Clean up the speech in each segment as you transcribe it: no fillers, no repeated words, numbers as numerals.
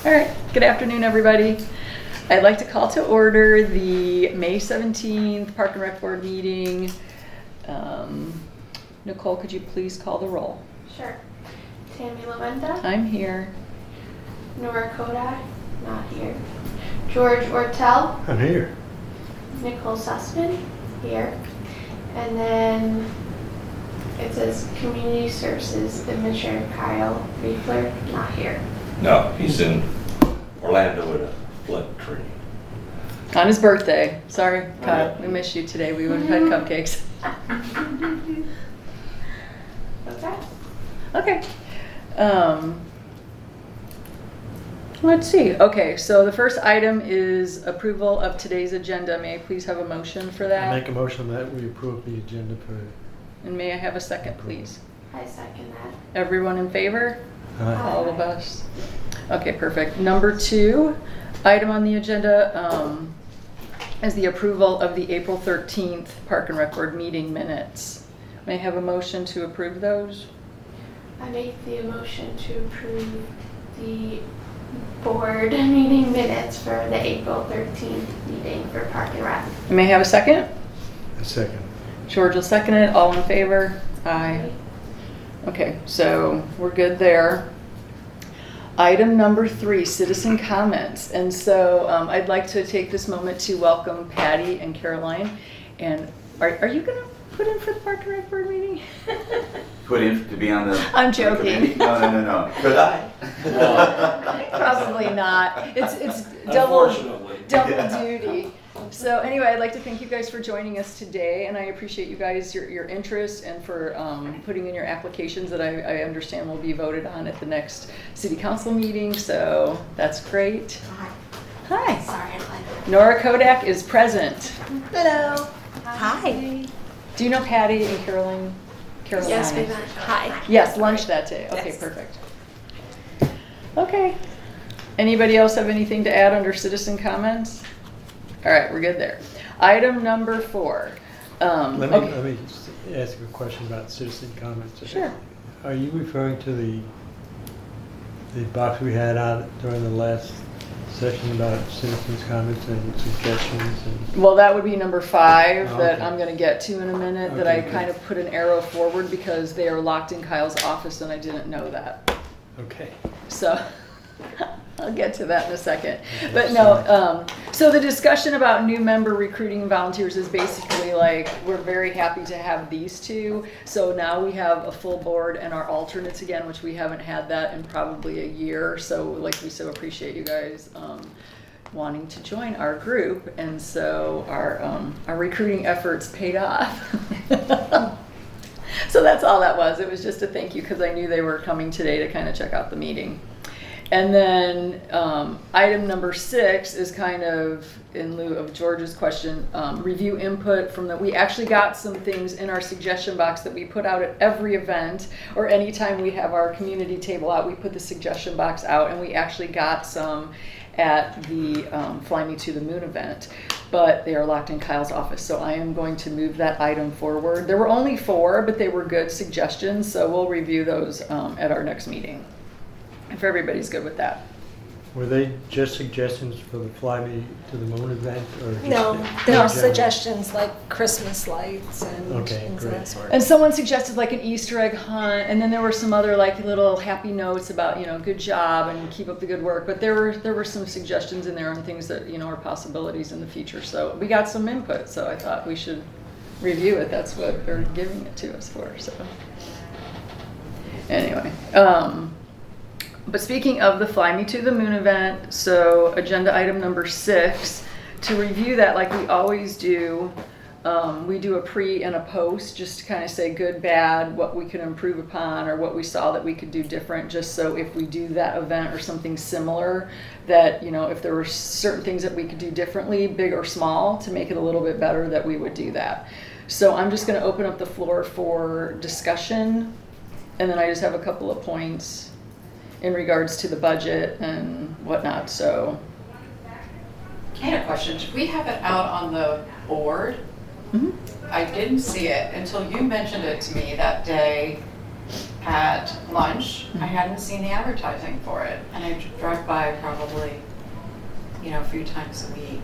All right, good afternoon, everybody. I'd like to call to order the May 17th Park and Rec Board meeting. Nicole, could you please call the roll? Sure. Tammy Lavenda. I'm here. Nora Kodak, not here. George Ortel. I'm here. Nicole Sussman, here. And then it says Community Services Administrator Kyle Riefler, not here. No, he's in Orlando at a flood tree. On his birthday. Sorry, Kyle, we missed you today. We would have had cupcakes. Okay. Okay. Let's see. Okay, so the first item is approval of today's agenda. May I please have a motion for that? I make a motion that we approve the agenda for. And may I have a second, please? I second that. Everyone in favor? Aye. All of us? Okay, perfect. Number 2 item on the agenda is the approval of the April 13th Park and Rec Board meeting minutes. May I have a motion to approve those? I make the motion to approve the board meeting minutes for the April 13th meeting for Park and Rec. May I have a second? A second. George will second it. All in favor? Aye. Okay, so we're good there. Item number 3, citizen comments. And so I'd like to take this moment to welcome Patty and Caroline. And are you going to put in for the Park and Rec Board meeting? Put in to be on the. I'm joking. No. Could I? Probably not. It's double Unfortunately. duty. So anyway, I'd like to thank you guys for joining us today, and I appreciate you guys, your interest, and for putting in your applications that I understand will be voted on at the next city council meeting, so that's great. Hi. Sorry, I'm like, Nora Kodak is present. hello. Hi. Do you know Patty and Caroline? Yes, we met. Hi. Yes, lunch that day. Okay, Yes. perfect. Okay. Anybody else have anything to add under citizen comments? All right, we're good there. Item number 4. Let Okay. me just ask a question about citizen comments. Sure. Are you referring to the box we had out during the last session about citizens' comments and suggestions and? Well, that would be number 5 that Okay. I'm going to get to in a minute, that I Okay, good. kind of put an arrow forward because they are locked in Kyle's office and I didn't know that. Okay. So I'll get to that in a second. But no, so the discussion about new member recruiting volunteers is basically like, we're very happy to have these 2. So now we have a full board and our alternates again, which we haven't had that in probably a year. So like, we so appreciate you guys wanting to join our group. And so our recruiting efforts paid off. So that's all that was. It was just a thank you because I knew they were coming today to kind of check out the meeting. And then item number 6 is kind of in lieu of George's question, review input from we actually got some things in our suggestion box that we put out at every event, or anytime we have our community table out, we put the suggestion box out, and we actually got some at the Fly Me to the Moon event, but they are locked in Kyle's office. So I am going to move that item forward. There were only 4, but they were good suggestions, so we'll review those at our next meeting, if everybody's good with that. Were they just suggestions for the Fly Me to the Moon event, or just No, in there general? were suggestions like Christmas lights and Okay, things of great. that sort. And someone suggested like an Easter egg hunt, and then there were some other like little happy notes about, good job and keep up the good work. But there were some suggestions in there on things that, are possibilities in the future. So we got some input, so I thought we should review it. That's what they're giving it to us for. So anyway, but speaking of the Fly Me to the Moon event, so agenda item number 6, to review that like we always do, we do a pre and a post just to kind of say good, bad, what we can improve upon, or what we saw that we could do different, just so if we do that event or something similar, that, if there were certain things that we could do differently, big or small, to make it a little bit better, that we would do that. So I'm just going to open up the floor for discussion, and then I just have a couple of points in regards to the budget and whatnot, so. I had a question. Should we have it out on the board? Mhm. I didn't see it until you mentioned it to me that day at lunch, I hadn't seen the advertising for it. And I drive by probably, a few times a week.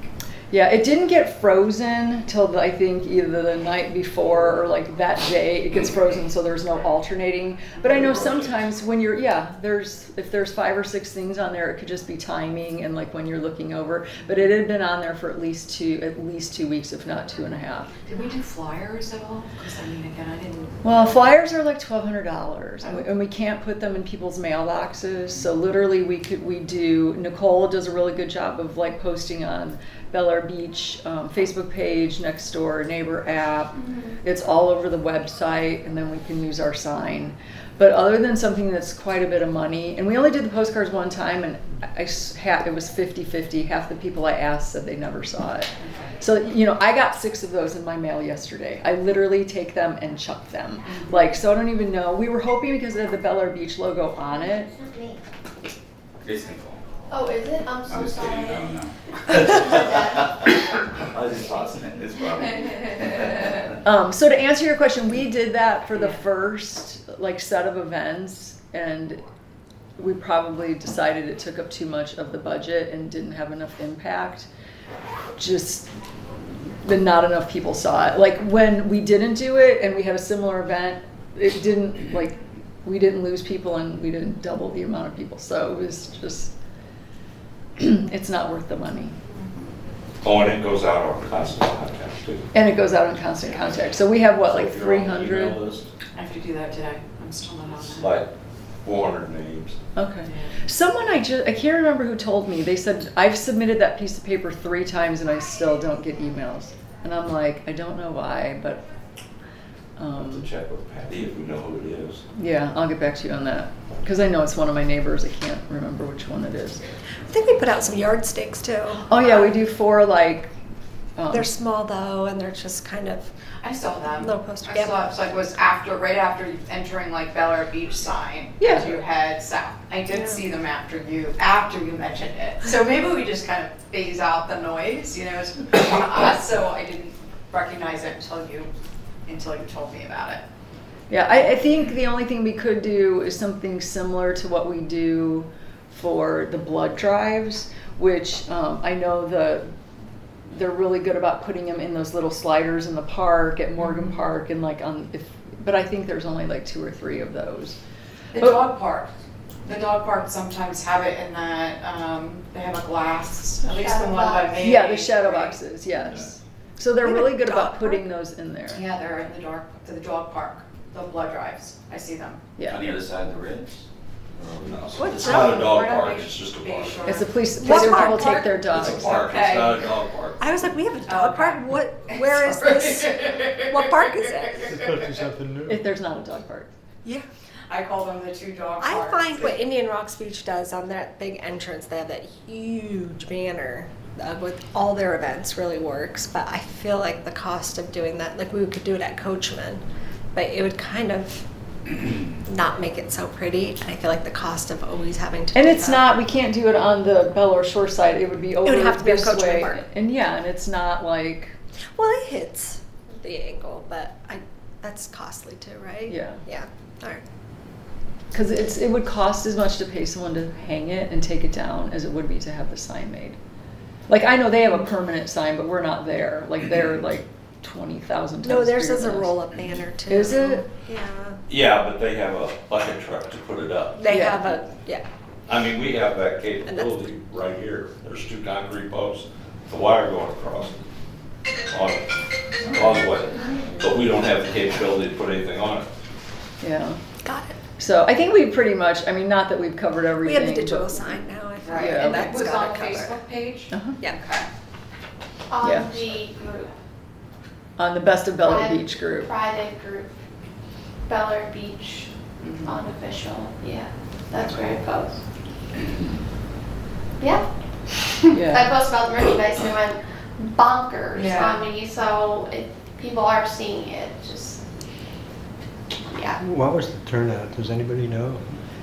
Yeah, it didn't get frozen till I think either the night before or like that day it gets frozen, so there's no alternating. But I know sometimes when you're, if there's 5 or 6 things on there, it could just be timing and like when you're looking over. But it had been on there for at least 2 weeks, if not 2.5. Did we do flyers at all? Because again, I didn't. Well, flyers are like $1,200, and we can't put them in people's mailboxes. So literally, Nicole does a really good job of like posting on Bel Air Beach Facebook page, next door neighbor app. It's all over the website, and then we can use our sign. But other than something that's quite a bit of money, and we only did the postcards one time, and it was 50-50. Half the people I asked said they never saw it. So, I got 6 of those in my mail yesterday. I literally take them and chuck them. So I don't even know. We were hoping because it had the Bel Air Beach logo on it. It's Nicole. Oh, is it? I'm so I'm just sorry. kidding, I don't know. I was just tossing it, it's probably. So to answer your question, we did that for the first set of events, and we probably decided it took up too much of the budget and didn't have enough impact. Just that not enough people saw it. Like when we didn't do it and we had a similar event, it didn't we didn't lose people and we didn't double the amount of people. So it was just it's not worth the money. Oh, and it goes out on constant contact too. And it goes out in constant contact. So we have So if you're on the 300? email list, I have to do that today. I'm still not on it's that. like 400 names. Okay. Someone I can't remember who told me. They said I've submitted that piece of paper 3 times and I still don't get emails. And I'm like, I don't know why, but To check with Patty if we know who it is. yeah, I'll get back to you on that because I know it's one of my neighbors. I can't remember which one it is. I think we put out some yard stakes too. Oh yeah, we do 4 They're small though, and they're just kind of I saw them. low poster. I saw it was right after entering Bel Air Beach sign. Yeah. As you head south. I did see them after you mentioned it. So maybe we just kind of phase out the noise, it's on us. So I didn't recognize it until you told me about it. Yeah, I think the only thing we could do is something similar to what we do for the blood drives, which I know they're really good about putting them in those little sliders in the park at Morgan Park and but I think there's only 2 or 3 of those. The dog park sometimes have it in that they have a glass. At least the one by me. Yeah, the shadow boxes, yes. So they're We have a really good dog about putting park? those in there. Yeah, they're in the dog park. The blood drives. I see them. On Yeah, the other side of the ridge. No, What's it's not a that? dog We're not park, being- it's just a being park. sure. it's a place What where people park? take their dogs. It's a park, Okay. it's not a dog park. I was like, we have a dog Okay. park. Where is this? What park is it? It's supposed to be something new. If there's not a dog park. Yeah. I call them the 2 dog parks. I find what Indian Rocks Beach does on that big entrance, they have that huge banner with all their events really works, but I feel like the cost of doing that, we could do it at Coachman, but it would kind of not make it so pretty, and I feel like the cost of always having to And do it's that. not, we can't do it on the Bel Air Shore side. It would be over would have to be on this Coachman way. Park. And and it's not like, Well, it hits the angle, but that's costly too, right? Yeah. Yeah, all right. because it would cost as much to pay someone to hang it and take it down as it would be to have the sign made. I know they have a permanent sign, but we're not there. They're 20,000 times No, theirs bigger is a than us. roll-up banner too. Is it? Yeah. Yeah, but they have a bucket truck to put it up. They Yeah. have yeah. I mean, we have that capability right here. There's 2 concrete posts, the wire going across on the causeway. But we don't have the capability to put anything on it. Yeah. Got it. So I think we pretty much, not that we've covered We everything. have the digital but- sign now, I think, Right. Yeah. and It that's was on got the it covered. Facebook page. Uh-huh. Yeah. Okay. On Yeah. the group, On the Best of Bel Air Private- Beach group. private group, Bel Air Beach, unofficial, yeah, that's where I post. Yeah. I Yeah. post about the merchandise and it went bonkers Yeah. on me, so people are seeing it, just, yeah. What was the turnout? Does anybody know?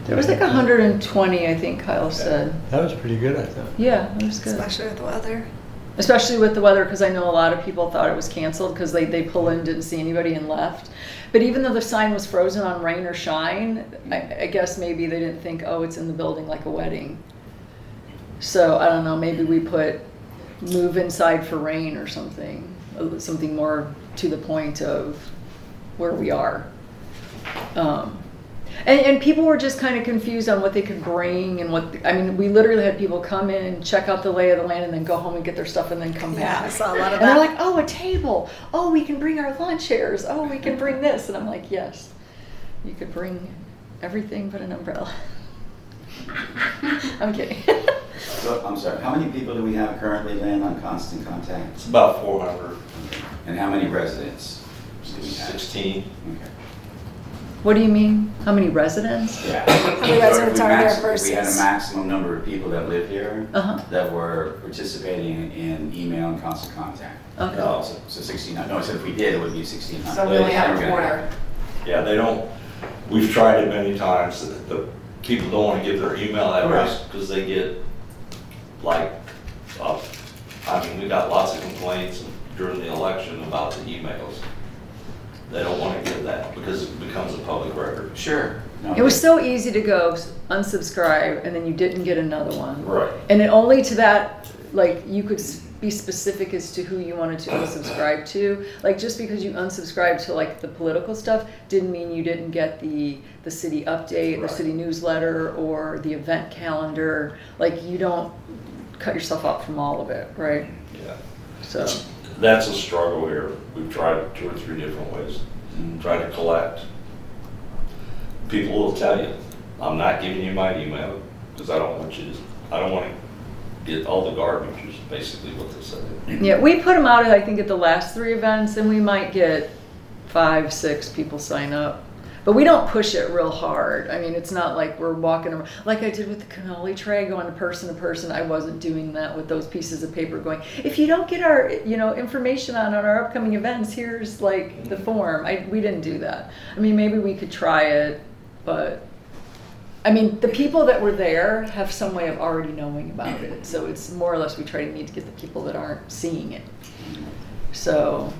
There was 120, I think Kyle said. That was pretty good, I thought. Yeah, it was good. Especially with the weather. Especially with the weather, because I know a lot of people thought it was canceled because they pull in, didn't see anybody and left. But even though the sign was frozen on rain or shine, I guess maybe they didn't think, oh, it's in the building like a wedding. So I don't know, maybe we put move inside for rain or something more to the point of where we are. And people were just kind of confused on what they could bring and we literally had people come in, check out the lay of the land, and then go home and get their stuff and then come back. I saw a lot of And they're that. like, oh, a table. Oh, we can bring our lawn chairs. Oh, we can bring this. And I'm like, yes, you could bring everything but an umbrella. I'm kidding. So, I'm sorry, how many people do we have currently laying on constant contact? It's about 400, And how many residents do we have? 16. Okay. What do you mean? How many residents? Yeah. How many residents are there If we had a versus? maximum number of people that live here Uh-huh. that were participating in email and constant contact. Okay. So 16, no, I said if we did, it would be 1,600. So we only have Never a gonna quarter. happen. Yeah, they don't, we've tried it many times, the people don't want to give their email address because they get we got lots of complaints during the election about the emails. They don't want to give that because it becomes a public record. Sure. No, It was so easy to go unsubscribe and then you didn't get another one. Right. And it only to that, like, you could be specific as to who you wanted to unsubscribe to. Like, just because you unsubscribed to, like, the political stuff didn't mean you didn't get the city update, the Right. city newsletter, or the event calendar. Like, you don't cut yourself out from all of it, right? Yeah. So, That's a struggle here. We've tried 2 or 3 different ways. Try to collect. People will tell you, I'm not giving you my email because I don't want to get all the garbage is basically what they say. yeah, we put them out, I think, at the last 3 events, and we might get 5, 6 people sign up. But we don't push it real hard. I mean, it's not like we're walking around, like I did with the cannoli tray, going to person. I wasn't doing that with those pieces of paper going, if you don't get our, information on our upcoming events, here's like the form. We didn't do that. I mean, maybe we could try it, but I mean, the people that were there have some way of already knowing about it. So it's more or less we try to need to get the people that aren't seeing it. So,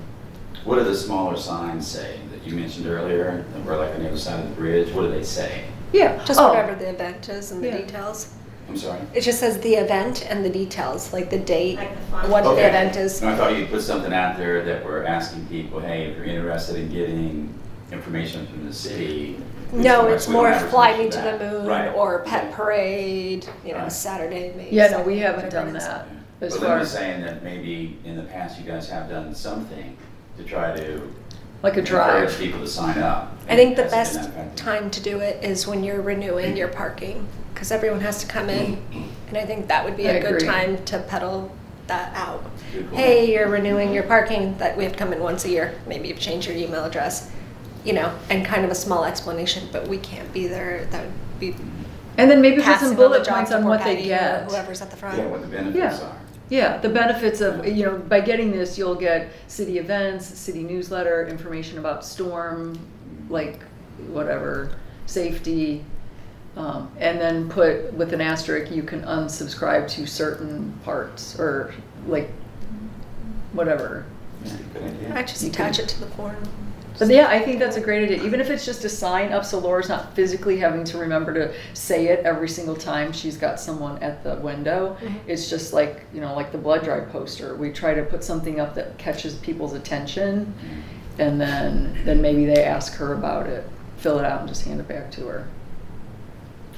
What do the smaller signs say that you mentioned earlier, that were like on the other side of the bridge? What do they say? yeah. Just Oh, whatever the event is and the Yeah. details. I'm sorry? It just says the event and the details, like the date, Like the font. what Okay. the event is. No, I thought you'd put something out there that we're asking people, hey, if you're interested in getting information from the city. please No, come. it's We don't more advertise Fly for Me to that. the Moon Right. or Pet Parade, Right. Saturday, May Yeah, no, 2nd, we haven't whatever done it is. that. But As Lynn far was saying that maybe in the past you guys have done something to try to like a encourage drive. people to sign up. I think the Has it been best that effective? time to do it is when you're renewing your parking, because everyone has to come in. And I think that would be I a good agree. time to peddle that out. Good point. Hey, you're renewing your parking, that we have to come in once a year. Maybe you've changed your email address, and kind of a a explanation, but we can't be there. That would be And then maybe put passing some on the bullet job points to on poor what they Patty or get. Whoever's at the front. Yeah, what the benefits Yeah. are. Yeah, the benefits of, by getting this, you'll get city events, city newsletter, information about storm, like, whatever, safety. And then put, with an asterisk, you can unsubscribe to certain parts, or like, whatever. Yeah, good idea. I just You attach can- it to the form. But yeah, I think that's a great idea. Even if it's just a sign up, so Laura's not physically having to remember to say it every single time she's got someone at the window. Mhm. It's just like, like the blood drive poster. We try to put something up that catches people's attention, and then maybe they ask her about it, fill it out, and just hand it back to her.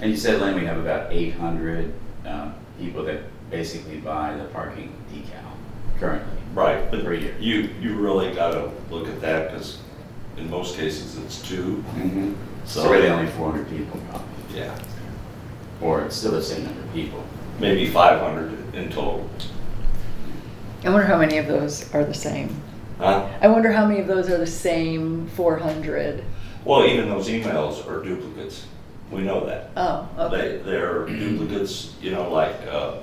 And you said, Lynn, we have about 800 people that basically buy the parking decal currently. Right, but Per year. you really gotta look at that because in most cases it's 2. Mm-hmm. So So- really only 400 people probably, Yeah, or it's still the same number of people. maybe 500 in total. I wonder how many of those are the same. Huh? I wonder how many of those are the same 400. Well, even those emails are duplicates. We know that. Oh, okay. They're duplicates, like a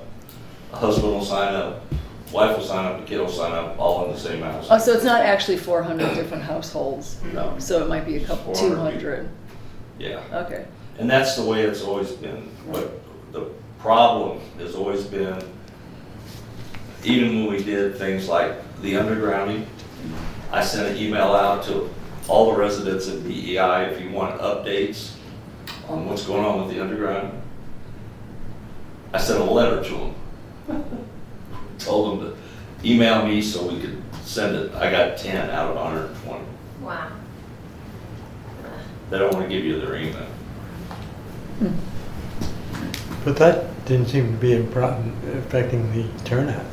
husband will sign up, wife will sign up, the kid will sign up, all in the same house. Oh, so it's not actually 400 different households? No. So it might be a couple, 400 200. Yeah. Okay. And that's the way it's always been. But the problem has always been even when we did things like the undergrounding, I sent an email out to all the residents at BEI if you want updates on what's going on with the underground. I sent a letter to them. Told them to email me so we could send it. I got 10 out of 120. Wow. They don't want to give you their email. But that didn't seem to be a problem affecting the turnout.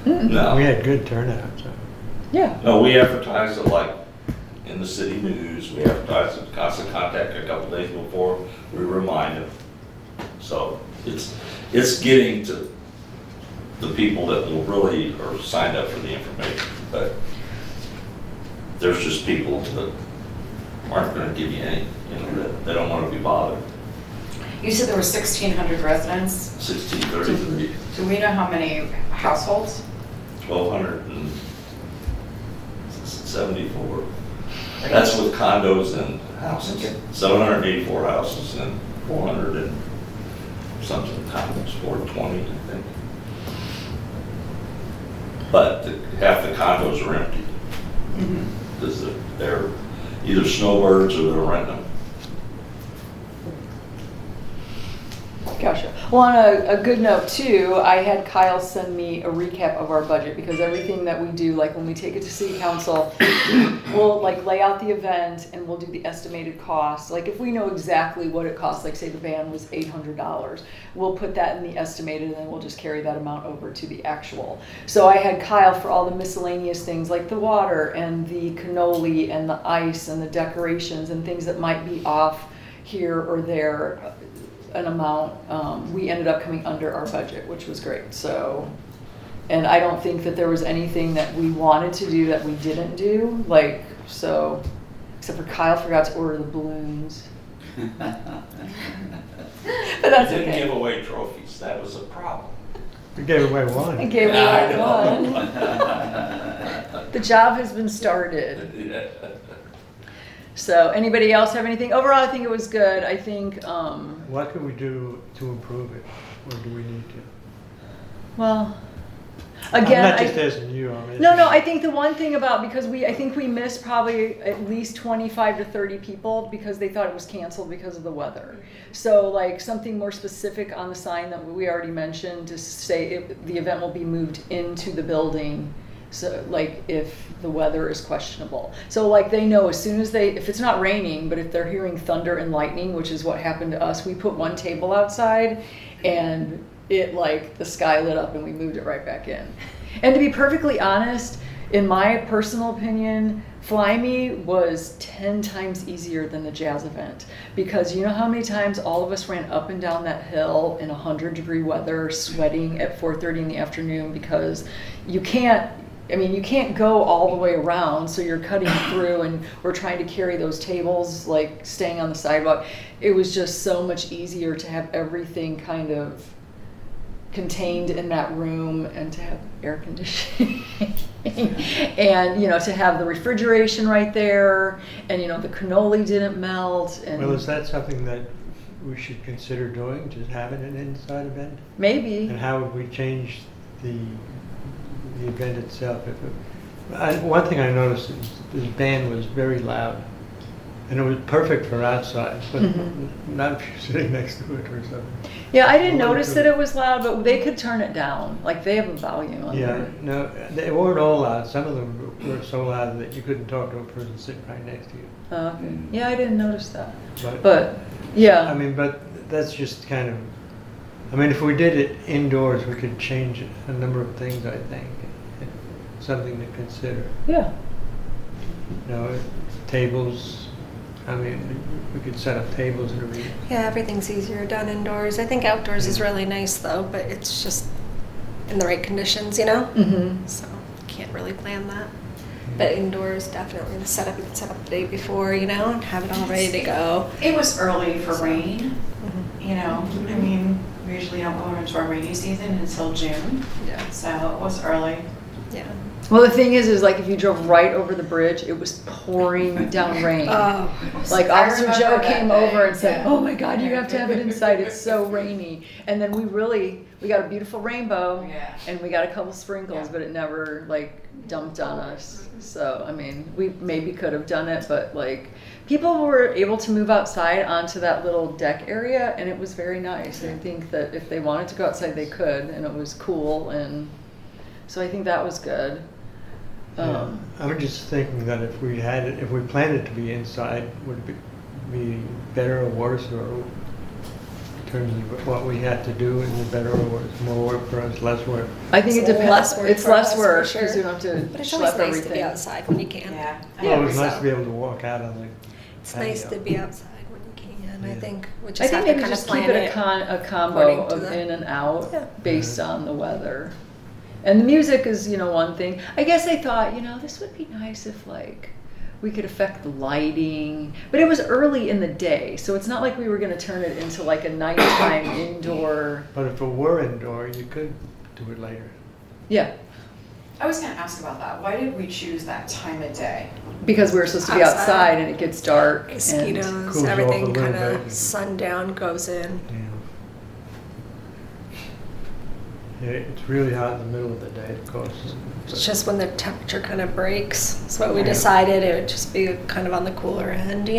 No. We had good turnout, so. Yeah. No, we advertised it like in the city news. We advertised it, constant contact a couple days before. We remind them. So it's getting to the people that will really are signed up for the information. But there's just people that aren't going to give you any, that they don't want to be bothered. You said there were 1,600 residents. 1633, Do we know how many households? 1,274. That's with condos and houses. 784 houses and 400 and something condos, 420, I think. But half the condos are empty. Because they're either snowbirds or they're renting them. Gotcha. Well, on a good note too, I had Kyle send me a recap of our budget because everything that we do, like when we take it to city council, we'll like lay out the event and we'll do the estimated cost. Like if we know exactly what it costs, like say the band was $800, we'll put that in the estimated and then we'll just carry that amount over to the actual. So I had Kyle for all the miscellaneous things like the water and the cannoli and the ice and the decorations and things that might be off here or there. An amount, we ended up coming under our budget, which was great. So, and I don't think that there was anything that we wanted to do that we didn't do. Like, so, except for Kyle forgot to order the balloons. But that's We didn't okay. give away trophies. That was a problem. We gave away one. I gave I away know. one. The job has been started. So, anybody else have anything? Overall, I think it was good. I think, What could we do to improve it, or do we need to? well, again, I'm not just asking you, I mean. No, I think the one thing about, because I think we missed probably at least 25 to 30 people because they thought it was canceled because of the weather. So like something more specific on the sign that we already mentioned to say the event will be moved into the building. So like if the weather is questionable. So like they know as soon as if it's not raining, but if they're hearing thunder and lightning, which is what happened to us, we put one table outside and it like the sky lit up and we moved it right back in. And to be perfectly honest, in my personal opinion, Fly Me was 10 times easier than the jazz event because you know how many times all of us ran up and down that hill in 100-degree weather, sweating at 4:30 in the afternoon because you can't go all the way around, so you're cutting through and we're trying to carry those tables, like staying on the sidewalk. It was just so much easier to have everything kind of contained in that room and to have air conditioning and, to have the refrigeration right there and, the cannoli didn't melt. And Well, is that something that we should consider doing, just having an inside event? maybe. And how would we change the event itself? One thing I noticed is this band was very loud, and it was perfect for outside, but not if you're sitting next to it or something. Yeah, I didn't notice that it was loud, but they could turn it down. Like they have a volume on Yeah, there. no, they weren't all loud. Some of them were so loud that you couldn't talk to a person sitting right next to you. Oh, okay. Yeah, I didn't notice that. But Yeah. but that's just kind of. If we did it indoors, we could change a number of things. I think something to consider. Yeah. Tables. We could set up tables and everything. Yeah, everything's easier done indoors. I think outdoors is really nice though, but it's just in the right conditions, Mm-hmm. So can't really plan that. But indoors, definitely the setup. You can set up the day before, and have it all ready to go. It was early for rain, Mhm. we usually don't go into our rainy season until June, Yeah. so it was early. Yeah. Well, the thing is like if you drove right over the bridge, it was pouring down rain. Oh. Like I Officer remember Joe that came day, over and said, yeah. "Oh my God, you have to have it inside. It's so rainy." And then we got a beautiful rainbow, Yeah. and we got a couple sprinkles, Yeah. but it never like dumped on us. So I mean, we maybe could have done it, but like people were able to move outside onto that little deck area, and it was very nice. I think that if they wanted to go outside, they could, and it was cool, and so I think that was good. Yeah. I'm just thinking that if we planned it to be inside, would it be better or worse, or in terms of what we had to do, is it better or worse, more work for us, less work? I think it It's depends. less work It's for less us, for work sure. because you don't have to But it's always schlep nice everything. to be outside when you can. Yeah. Well, it was nice so- to be able to walk out on the It's nice patio. to be outside when you can, I Yeah. think. We I just think have to maybe kind of just keep plan it it. a combo according to of the- in and out Yeah. based Mhm. on the weather. And the music is, one thing. I guess I thought, this would be nice if like we could affect the lighting, but it was early in the day, so it's not like we were going to turn it into like a nighttime indoor. But if it were indoor, you could do it later. Yeah, I was gonna ask about that. Why did we choose that time of day? because we were supposed to be Outside. outside and it gets dark. And Mosquitoes, Cools off a everything little kind bit. of sundown goes in. Yeah, it's really hot in the middle of the day, of course. It's just when the temperature kind of breaks. That's what we Yeah. decided. It would just be kind of on the cooler end.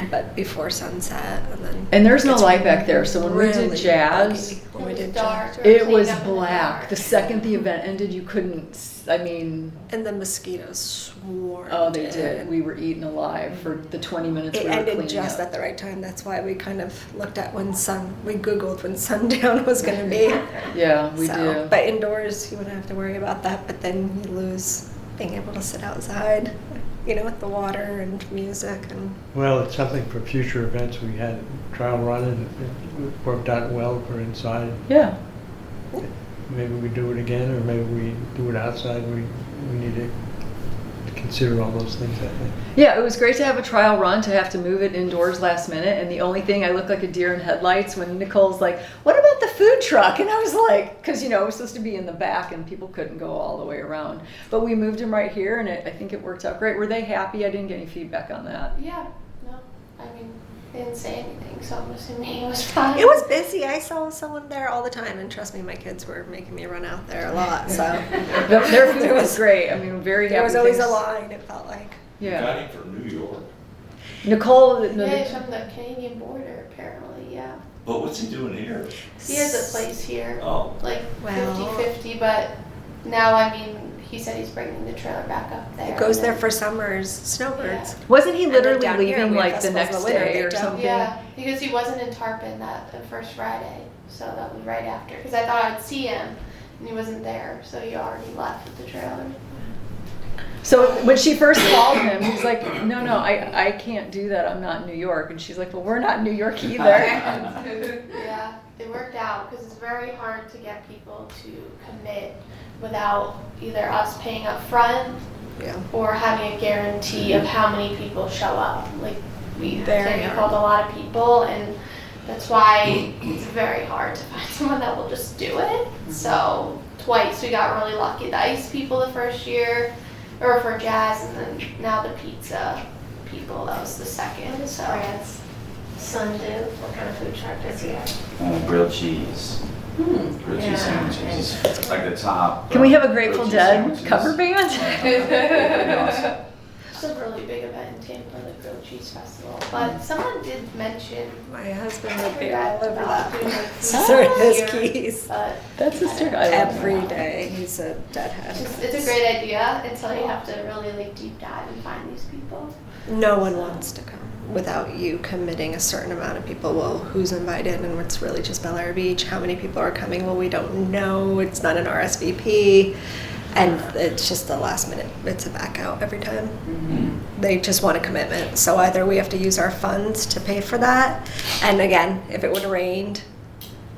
But before sunset, and then. And there's no it's light back there, so when we did really jazz, buggy when we It was did dark. jazz. it was Cleaned up in the black. dark. The second the event ended, you couldn't. And the mosquitoes swarmed. Oh, they did. in. We were eaten alive for the 20 minutes It we were ended cleaning just up. at the right time. That's why we kind of looked at we Googled when sundown was going to be. Yeah, we So, do. But indoors, you wouldn't have to worry about that. But then you lose being able to sit outside, with the water and music and. Well, it's something for future events. We had a trial run and it worked out well for inside. Yeah. Maybe we do it again, or maybe we do it outside. We need to consider all those things, I think. Yeah, it was great to have a trial run, to have to move it indoors last minute. And the only thing, I looked like a deer in headlights when Nicole's like, "What about the food truck?" And I was like, because, it was supposed to be in the back and people couldn't go all the way around. But we moved him right here and I think it worked out great. Were they happy? I didn't get any feedback on that. Yeah, no, I mean, they didn't say anything, so I'm assuming it was fine. It was busy. I saw someone there all the time, and trust me, my kids were making me run out there a lot. So Their food was great. I mean, very happy. there was always a things. line. It felt like. Yeah. Got him from New York. Nicole, Yeah, he's from the Canadian border, apparently, yeah. But what's he doing here? He has a place here, Oh, like Well- 50-50, but now, I mean, he said he's bringing the trailer back up there. It goes and there then- for summers, snowbirds. wasn't he And then literally down here, leaving we have like the festivals next in the winter, day they or don't. something? Yeah, because he wasn't in Tarpon the first Friday, so that was right after. Because I thought I'd see him, and he wasn't there, so he already left with the trailer. So when she first called him, he's like, no, I can't do that. I'm not in New York. And she's like, well, we're not in New York either. Yeah, it worked out because it's very hard to get people to commit without either us paying up front Yeah. or having a guarantee of how many people show up. Like we Very hard. called a lot of people, and that's why it's very hard to find someone that will just do it. So twice we got really lucky. The ice people the first year, or for jazz, and then now the pizza people. That was the second. So Brad's son do? What kind of food truck does he have? Grilled cheese. Grilled cheese sandwiches. It's like the top. Can we have a Grateful grilled cheese Dead sandwiches. cover band? Awesome. it's a really big event in Tampa, the Grilled Cheese Festival. But someone did mention My husband would be forgot all over about that. doing like food Sorry, trucks his here, keys. But That's his trick. I love Every that. day, he's a deadhead. it's a great idea until you have to really like deep dive and find these people. No one wants to come without you committing a certain amount of people. Well, who's invited, and it's really just Bel Air Beach. How many people are coming? Well, we don't know. It's not an RSVP, and it's just the last minute. It's a back out every time. They just want a commitment. So either we have to use our funds to pay for that, and again, if it would have rained,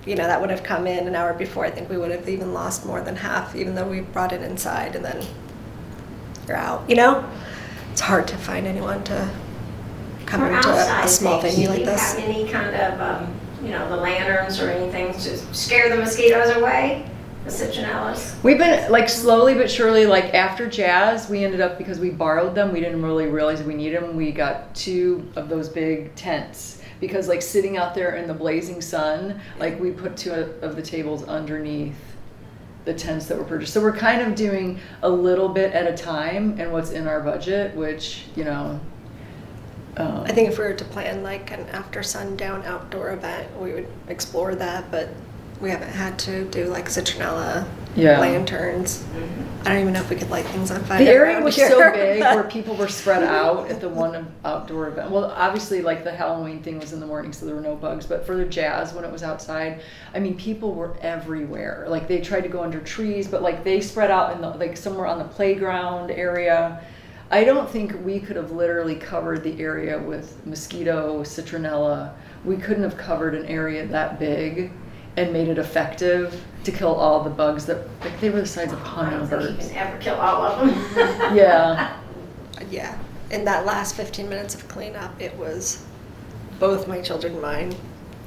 that would have come in an hour before. I think we would have even lost more than half, even though we brought it inside, and then you're out. It's hard to find anyone to come For into outside a small things, venue do like you this. have any kind of, the lanterns or anything to scare the mosquitoes away? The citronellas. We've been like slowly but surely, like after jazz, we ended up, because we borrowed them, we didn't really realize we needed them. We got 2 of those big tents because like sitting out there in the blazing sun, like we put 2 of the tables underneath the tents that were purchased. So we're kind of doing a little bit at a time and what's in our budget, which, you know. I think if we were to plan like an after sundown outdoor event, we would explore that, but we haven't had to do like citronella Yeah. lanterns. I don't even know if we could light things on fire. The area around was here. so big where people were spread out at the one outdoor event. Well, obviously, like the Halloween thing was in the morning, so there were no bugs. But for the jazz, when it was outside, I mean, people were everywhere. Like they tried to go under trees, but like they spread out in the like somewhere on the playground area. I don't think we could have literally covered the area with mosquito, citronella. We couldn't have covered an area that big and made it effective to kill all the bugs that, like, they were the size of I don't think you hummingbirds. can ever kill all of them. Yeah. Yeah. In that last 15 minutes of cleanup, it was both my children and mine.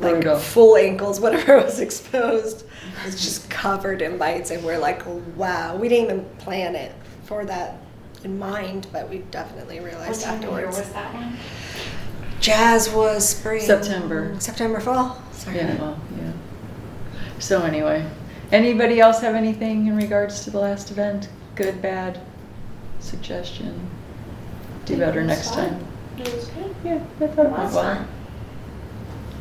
Like Brutal. full ankles, whatever was exposed, was just covered in bites. And we're like, wow, we didn't even plan it for that in mind, but we definitely What realized time of year afterwards. was that one? Jazz was spring. September. Fall. Sorry. Yeah, well, yeah. So anyway, anybody else have anything in regards to the last event? Good, bad, suggestion? Do better next time. It was good. Yeah, I thought it went well.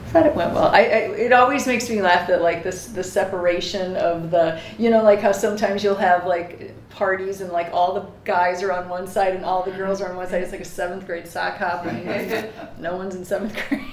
I thought it went well. It always makes me laugh that like this, the separation of the, you know, like how sometimes you'll have like parties and like all the guys are on one side and all the girls are on one side. It's like a 7th grade sock hop and no one's in 7th grade.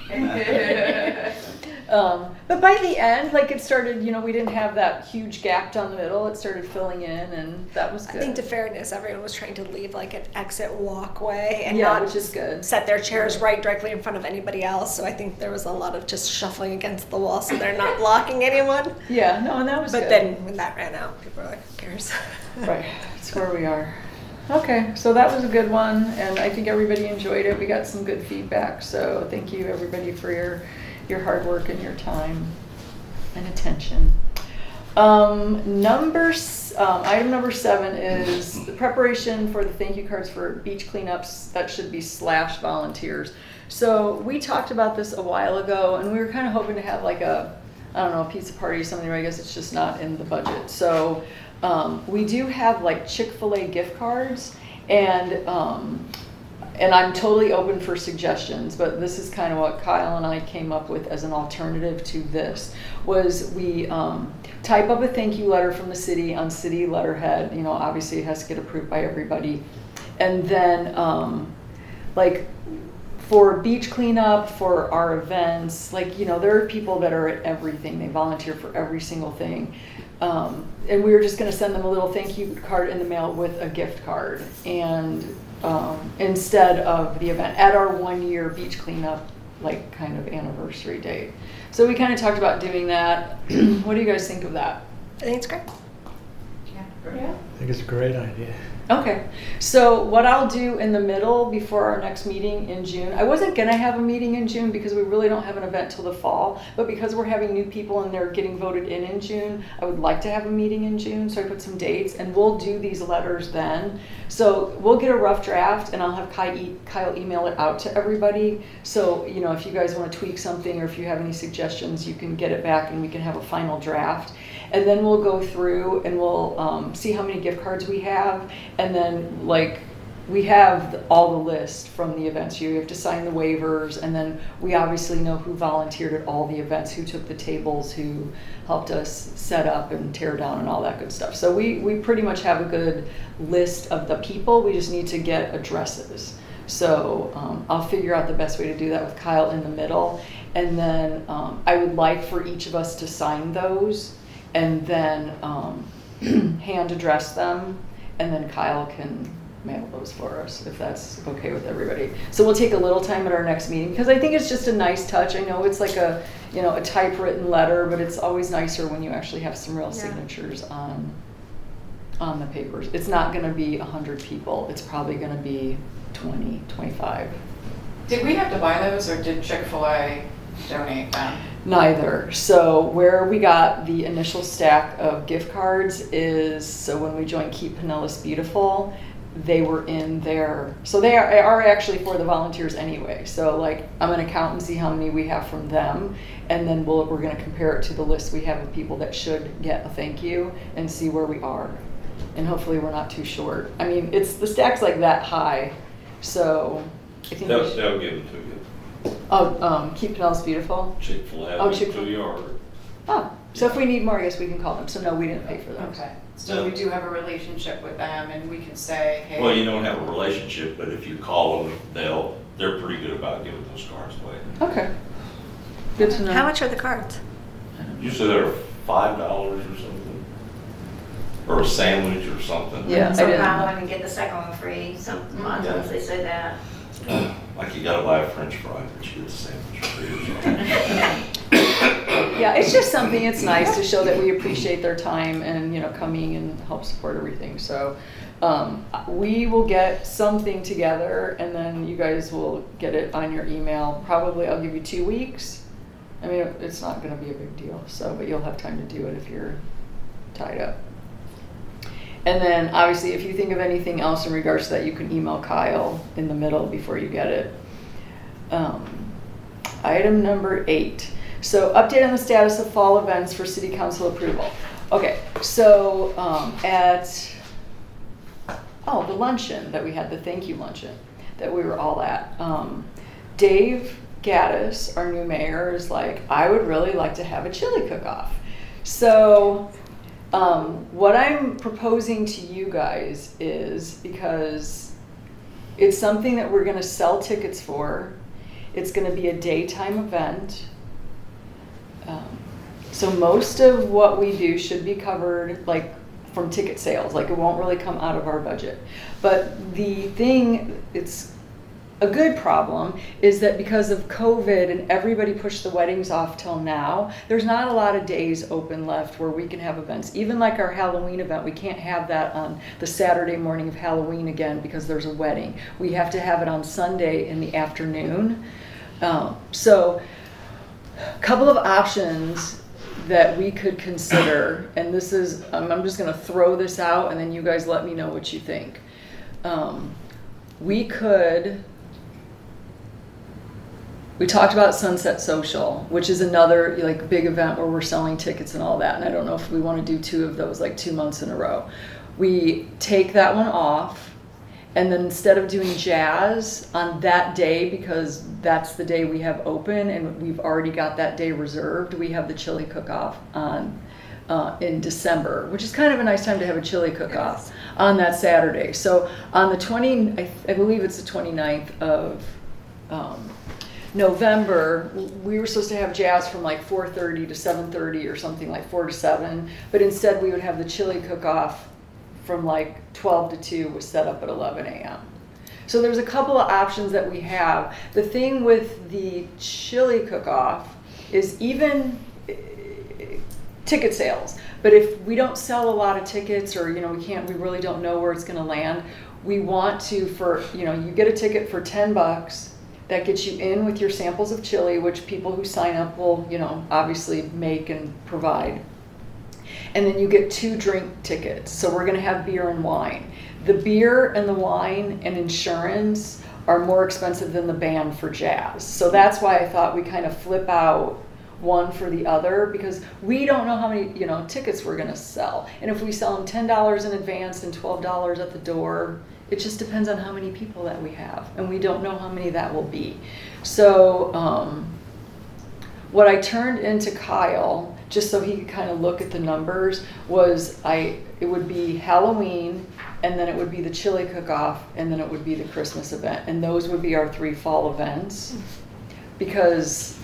But by the end, like it started, you know, we didn't have that huge gap down the middle. It started filling in and that was good. I think to fairness, everyone was trying to leave like an exit walkway and Yeah, not which is good. set their chairs right directly in front of anybody else. So I think there was a lot of just shuffling against the wall so they're not blocking anyone. Yeah, no, and that was But good. then when that ran out, people were like, who cares? Right, that's where we are. Okay, so that was a good one, and I think everybody enjoyed it. We got some good feedback, so thank you everybody for your hard work and your time and attention. Item number 7 is the preparation for the thank you cards for beach cleanups. That should be /volunteers. So we talked about this a while ago, and we were kind of hoping to have like a, I don't know, a pizza party or something, but I guess it's just not in the budget. So we do have like Chick-fil-A gift cards, and I'm totally open for suggestions, but this is kind of what Kyle and I came up with as an alternative to this, was we type up a thank you letter from the city on city letterhead. You know, obviously it has to get approved by everybody. And then like for beach cleanup, for our events, like, you know, there are people that are at everything. They volunteer for every single thing. And we were just going to send them a little thank you card in the mail with a gift card. And instead of the event at our 1-year beach cleanup, like kind of anniversary date. So we kind of talked about doing that. What do you guys think of that? I think it's great. Yeah. I think it's a great idea. Okay, so what I'll do in the middle before our next meeting in June, I wasn't gonna have a meeting in June because we really don't have an event till the fall, but because we're having new people and they're getting voted in June, I would like to have a meeting in June, so I put some dates, and we'll do these letters then. So we'll get a rough draft and I'll have Kyle email it out to everybody. So, you know, if you guys wanna tweak something or if you have any suggestions, you can get it back and we can have a final draft. And then we'll go through and we'll see how many gift cards we have. And then, like, we have all the list from the events. You have to sign the waivers. And then we obviously know who volunteered at all the events, who took the tables, who helped us set up and tear down and all that good stuff. So we pretty much have a good list of the people. We just need to get addresses. So I'll figure out the best way to do that with Kyle in the middle. And then I would like for each of us to sign those and then hand address them, and then Kyle can mail those for us if that's okay with everybody. So we'll take a little time at our next meeting because I think it's just a nice touch. I know it's like a, you know, a typewritten letter, but it's always nicer when you actually have some real signatures on the papers. It's not going to be 100 people. It's probably going to be 20, 25. Did we have to buy those, or did Chick-fil-A donate them? Neither. So where we got the initial stack of gift cards is, so when we joined Keep Pinellas Beautiful, they were in there. So they are actually for the volunteers anyway. So like, I'm gonna count and see how many we have from them, and then we're gonna compare it to the list we have of people that should get a thank you and see where we are. And hopefully we're not too short. I mean, the stack's like that high, so I think They'll give it to you. Keep Pinellas Beautiful. Chick-fil-A, Oh, to Chick-fil-A. your order. Oh, so if we need more, I guess we can call them. So no, we didn't pay for those. Okay, so we do have a relationship with them and we can say, hey. Well, you don't have a relationship, but if you call them, they're pretty good about giving those cards away. Okay. Good to know. How much are the cards? Usually they're $5 or something, or a sandwich or something. Yeah, I So didn't buy know. one and get the second one free. Some months they say that. Like you gotta buy a French fry, but you get the sandwich free or something. Yeah, it's just something, it's nice to show that we appreciate their time and, coming and help support everything. So we will get something together and then you guys will get it on your email. Probably I'll give you 2 weeks. I mean, it's not gonna be a big deal, but you'll have time to do it if you're tied up. And then obviously if you think of anything else in regards to that, you can email Kyle in the middle before you get it. Item number 8. So update on the status of fall events for city council approval. Okay, so the luncheon that we had, the thank you luncheon that we were all at. Dave Gaddis, our new mayor, is like, I would really like to have a chili cook-off. So what I'm proposing to you guys is, because it's something that we're gonna sell tickets for, it's gonna be a daytime event. So most of what we do should be covered like from ticket sales, like it won't really come out of our budget. But the thing, it's a good problem, is that because of COVID and everybody pushed the weddings off till now, there's not a lot of days open left where we can have events. Even like our Halloween event, we can't have that on the Saturday morning of Halloween again because there's a wedding. We have to have it on Sunday in the afternoon. So a couple of options that we could consider, and this is, I'm just gonna throw this out and then you guys let me know what you think. We talked about Sunset Social, which is another like big event where we're selling tickets and all that, and I don't know if we wanna do 2 of those like 2 months in a row. We take that one off, and then instead of doing jazz on that day, because that's the day we have open and we've already got that day reserved, we have the chili cook-off on in December, which is kind of a nice time to have a chili cook-off on that Saturday. So on the I believe it's the 29th of November, we were supposed to have jazz from like 4:30 to 7:30 or something, like 4 to 7, but instead we would have the chili cook-off from like 12 to 2 was set up at 11 a.m. So there's a couple of options that we have. The thing with the chili cook-off is even ticket sales. But if we don't sell a lot of tickets, or we really don't know where it's gonna land, we want to, you get a ticket for $10. That gets you in with your samples of chili, which people who sign up will, obviously make and provide. And then you get 2 drink tickets. So we're gonna have beer and wine. The beer and the wine and insurance are more expensive than the band for jazz. So that's why I thought we kind of flip out one for the other, because we don't know how many, tickets we're gonna sell. And if we sell them $10 in advance and $12 at the door, it just depends on how many people that we have. And we don't know how many that will be. So what I turned into Kyle, just so he could kind of look at the numbers, was it would be Halloween, and then it would be the chili cook-off, and then it would be the Christmas event. And those would be our 3 fall events. Because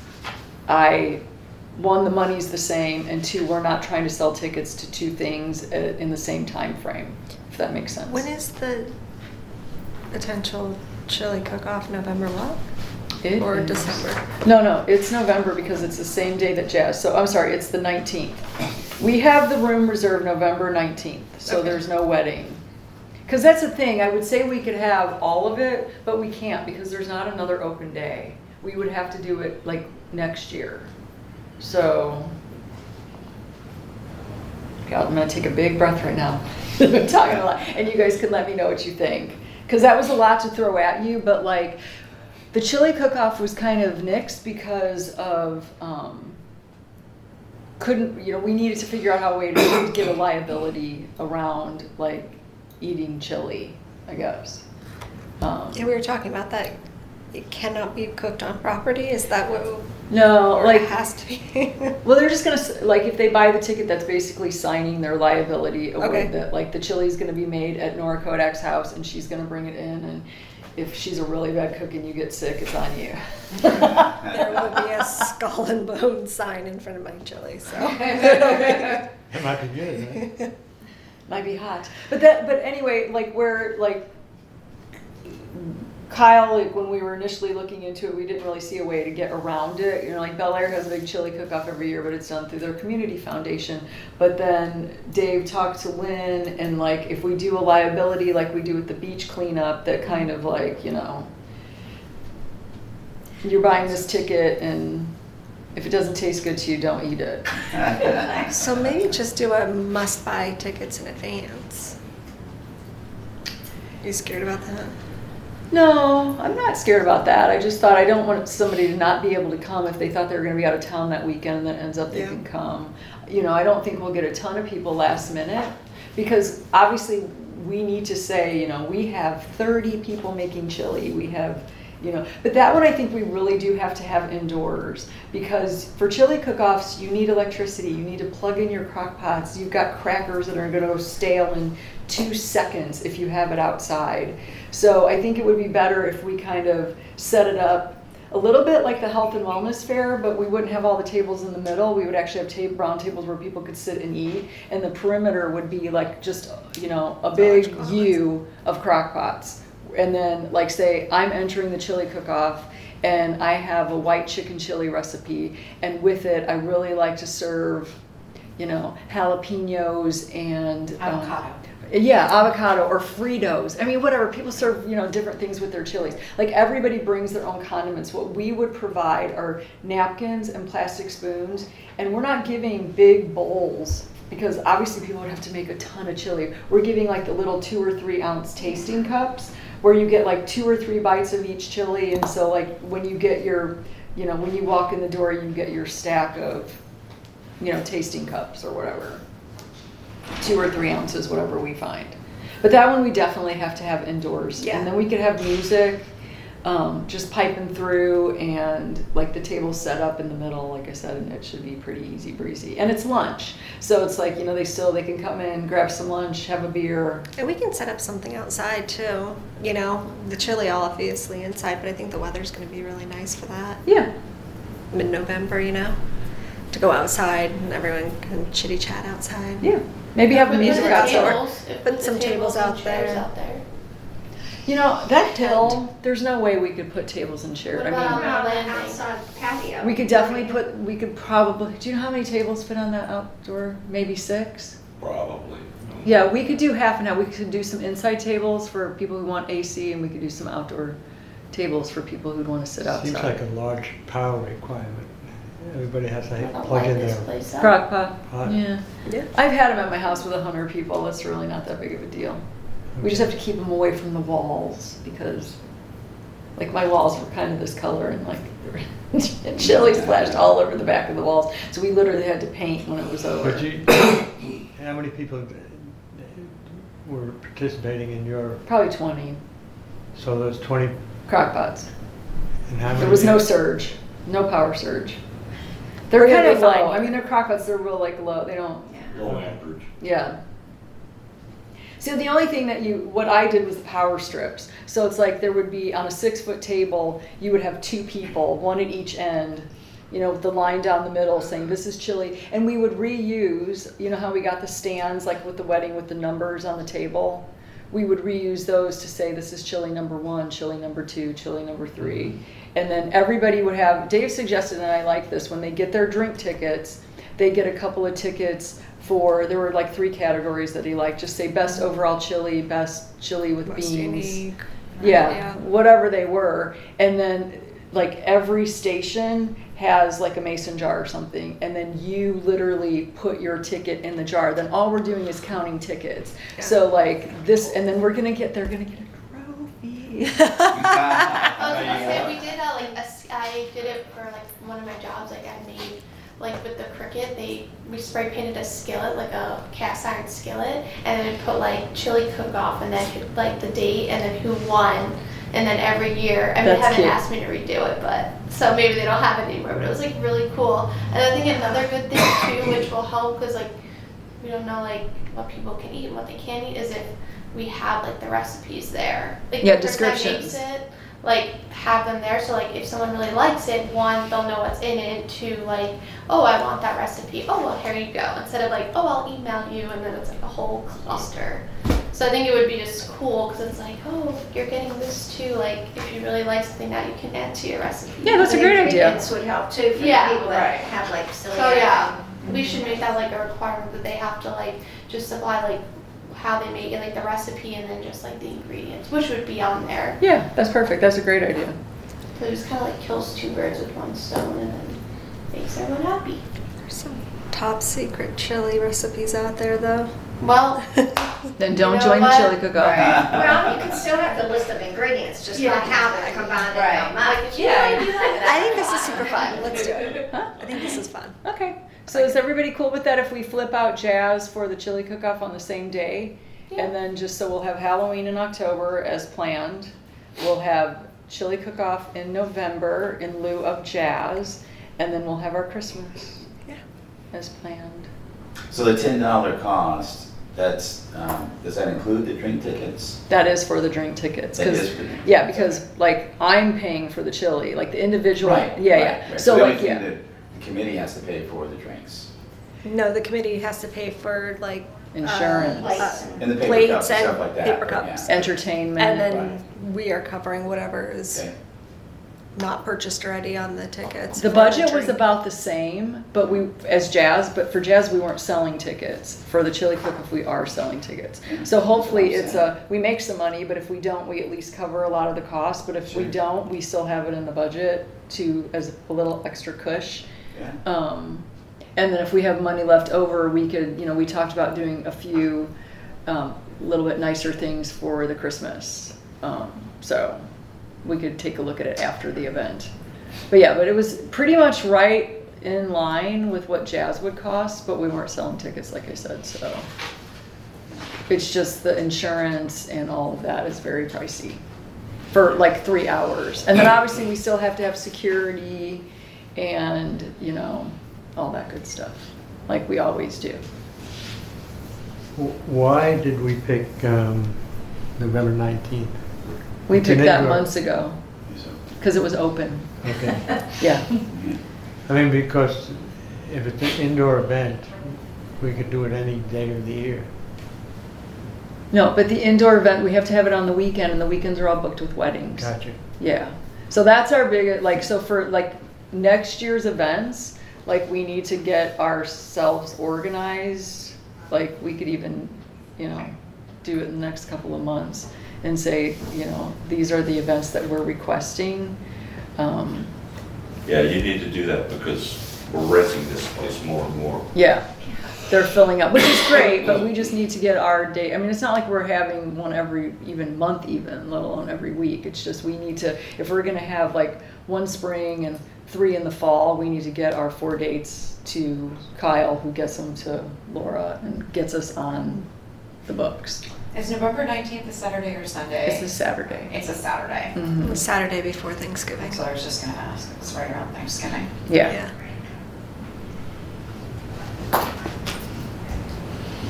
1, the money's the same, and 2, we're not trying to sell tickets to 2 things in the same time frame, if that makes sense. When is the potential chili cook-off? November what? Or December? No, it's November because it's the same day that jazz. So I'm sorry, it's the 19th. We have the room reserved November 19th, so Okay. There's no wedding. Because that's the thing, I would say we could have all of it, but we can't because there's not another open day. We would have to do it like next year. So, God, I'm gonna take a big breath right now. I'm talking a lot, and you guys can let me know what you think, because that was a lot to throw at you. But like, the chili cook-off was kind of nixed because of we needed to figure out how we would get a liability around like eating chili, I guess. Yeah, we were talking about that. It cannot be cooked on property. Is that what? No, Or like it has to be. well, they're just gonna like if they buy the ticket, that's basically signing their liability away. Okay. That like the chili's gonna be made at Nora Kodak's house, and she's gonna bring it in, and if she's a really bad cook and you get sick, it's on you. There will be a skull and bone sign in front of my chili. So. That might be good, right? Might be hot, but anyway, like where like Kyle, like when we were initially looking into it, we didn't really see a way to get around it. You know, like Bel Air has a big chili cook-off every year, but it's done through their community foundation. But then Dave talked to Lynn, and like if we do a liability like we do with the beach cleanup, that kind of like, you know, you're buying this ticket, and if it doesn't taste good to you, don't eat it. So maybe just do a must-buy tickets in advance. You scared about that? No, I'm not scared about that. I just thought I don't want somebody to not be able to come if they thought they were going to be out of town that weekend, and then it ends up they Yeah. can come. You know, I don't think we'll get a ton of people last minute, because obviously we need to say, you know, we have 30 people making chili. We have, you know, but that one I think we really do have to have indoors, because for chili cook-offs you need electricity. You need to plug in your crock pots. You've got crackers that are going to go stale in 2 seconds if you have it outside. So I think it would be better if we kind of set it up a little bit like the health and wellness fair, but we wouldn't have all the tables in the middle. We would actually have round tables where people could sit and eat, and the perimeter would be like just, you know, a big U of crock pots. And then like say I'm entering the chili cook-off and I have a white chicken chili recipe, and with it I really like to serve, you know, jalapenos and Avocado. Yeah, avocado or Fritos. I mean, whatever. People serve, you know, different things with their chilies. Like everybody brings their own condiments. What we would provide are napkins and plastic spoons, and we're not giving big bowls because obviously people would have to make a ton of chili. We're giving like the little 2 or 3 ounce tasting cups where you get like 2 or 3 bites of each chili, and so like when you get your, you know, when you walk in the door, you get your stack of, you know, tasting cups or whatever. 2 or 3 ounces, whatever we find. But that one we definitely have to have indoors. Yeah. And then we could have music just piping through, and like the table set up in the middle, like I said, and it should be pretty easy breezy. And it's lunch. So it's like, you know, they can come in, grab some lunch, have a beer. And we can set up something outside too. You know, the chili obviously inside, but I think the weather's going to be really nice for that. Yeah. Mid-November, you know, to go outside and everyone can chitty chat outside. Yeah. Maybe have the Put music the outside. tables- if Put the some tables and out chairs there. out there. You know, that hill, there's no way we could put tables and chairs. What I about mean, on the Around the landing? outside patio. we could definitely we could probably, do you know how many tables fit on that outdoor? Maybe 6? Probably. Yeah, we could do half an hour. We could do some inside tables for people who want AC, and we could do some outdoor tables for people who want to sit outside. Seems like a large power requirement. Everybody has to I don't plug like in this their place up. Crock pot. pot. Yeah. Yeah. I've had them at my house with 100 people. That's really not that big of a deal. We just have to keep them away from the walls, because like my walls were kind of this color, and like and chili splashed all over the back of the walls. So we literally had to paint when it was over. But how many people were participating in your, Probably 20 so those 20, crock pots. and how many? There was no surge, no power surge. They're We're gonna kind be of fine. low. I mean, they're crock pots. They're real like low. They don't. Low amperage. Yeah. So the only thing that what I did was the power strips. So it's like there would be on a 6-foot table, you would have 2 people, one at each end, you know, with the line down the middle saying this is chili. And we would reuse, you know how we got the stands like with the wedding with the numbers on the table? We would reuse those to say this is chili number 1, chili number 2, chili number 3. And then everybody would have, Dave suggested, and I like this, when they get their drink tickets, they get a couple of tickets for, there were like 3 categories that he liked. Just say best overall chili, best chili with Most beans. unique. Yeah, whatever they were. And then like every station has like a mason jar or something, and then you literally put your ticket in the jar, then all we're doing is counting tickets. Yeah. So like this, and then they're gonna get a trophy. I was gonna say, we did I did it for like one of my jobs. Like I made, like with the cricket, we spray painted a skillet, like a cast iron skillet, and then put like chili cook off, and then like the date, and then who won, and then every year. I mean, they That's haven't cute. asked me to redo it, but so maybe they don't have it anymore. But it was like really cool. And I think another good thing too, which will help, because like we don't know like what people can eat and what they can't eat, is if we have like the recipes there. Like Yeah, the person that descriptions. makes it, like have them there, so like if someone really likes it, one, they'll know what's in it. Two, like, oh, I want that recipe. Oh, well, here you go. Instead of like, oh, I'll email you, and then it's like a whole cluster. So I think it would be just cool, because it's like, oh, you're getting this too. Like, if you really like something, now you can add to your recipe. Yeah, that's a great idea. Ingredients would help too for Yeah. the people that Right. have like celiac. So yeah, we should make that like a requirement that they have to like just supply like how they make it, like the recipe, and then just like the ingredients, which would be on there. Yeah, that's perfect. That's a great idea. So it just kind of like kills two birds with one stone, and then makes everyone happy. There's some top secret chili recipes out there, though. Well, Then don't You know join the what? chili cook-off. Right. Well, you can still have the list of ingredients, just Yeah. not how they're combined Right. and how like much. if you want to do that, I think this is super fun. Let's do it. Huh? I think this is fun. Okay. So is everybody cool with that if we flip out jazz for the chili cook-off on the same day? Yeah. And then so we'll have Halloween in October as planned. We'll have chili cook-off in November in lieu of jazz. And then we'll have our Christmas Yeah. as planned. So the $10 cost, that's, does that include the drink tickets? That is for the drink tickets. That 'cause- is for the- yeah, because like I'm paying for the chili, like the individual. Right, Yeah, right, yeah. right. So the like, only thing yeah. that the committee has to pay for the drinks. No, the committee has to pay for like Insurance. Plates And the paper plates cups and and stuff like that. paper but cups. yeah. Entertainment. and then Right. we are covering whatever is Okay. not purchased already on the tickets. The for budget was drink. about the same, but but for jazz, we weren't selling tickets. For the chili cook-off, we are selling tickets. So hopefully we make some money, but if we don't, we at least cover a lot of the costs. But if we Sure. don't, we still have it in the budget as a little extra cush. Yeah. And then if we have money left over, we could, we talked about doing a few little bit nicer things for the Christmas. So we could take a look at it after the event. But it was pretty much right in line with what jazz would cost, but we weren't selling tickets, like I said, so. It's just the insurance and all of that is very pricey for like 3 hours. And then obviously we still have to have security and, all that good stuff, like we always do. Why did we pick November 19th? We It's an picked that indoor. months ago, So, because it was open. Okay. Yeah. I mean, because if it's an indoor event, we could do it any day of the year. No, but the indoor event, we have to have it on the weekend, and the weekends are all booked with weddings. Gotcha. Yeah. So that's our big, so for like next year's events, like we need to get ourselves organized. Like we could even, do it in the next couple of months and say, these are the events that we're requesting. Yeah, you need to do that because we're renting this place more and more. Yeah, they're filling up, which is great, but we just need to get our date. I mean, it's not like we're having one every month even, let alone every week. It's just we need to, if we're gonna have like one spring and 3 in the fall, we need to get our 4 dates to Kyle, who gets them to Laura and gets us on the books. Is November 19th a Saturday or Sunday? It's a Saturday. It's a Saturday. Mhm. Saturday before Thanksgiving. That's what I was just gonna ask. It's right around Thanksgiving. Yeah.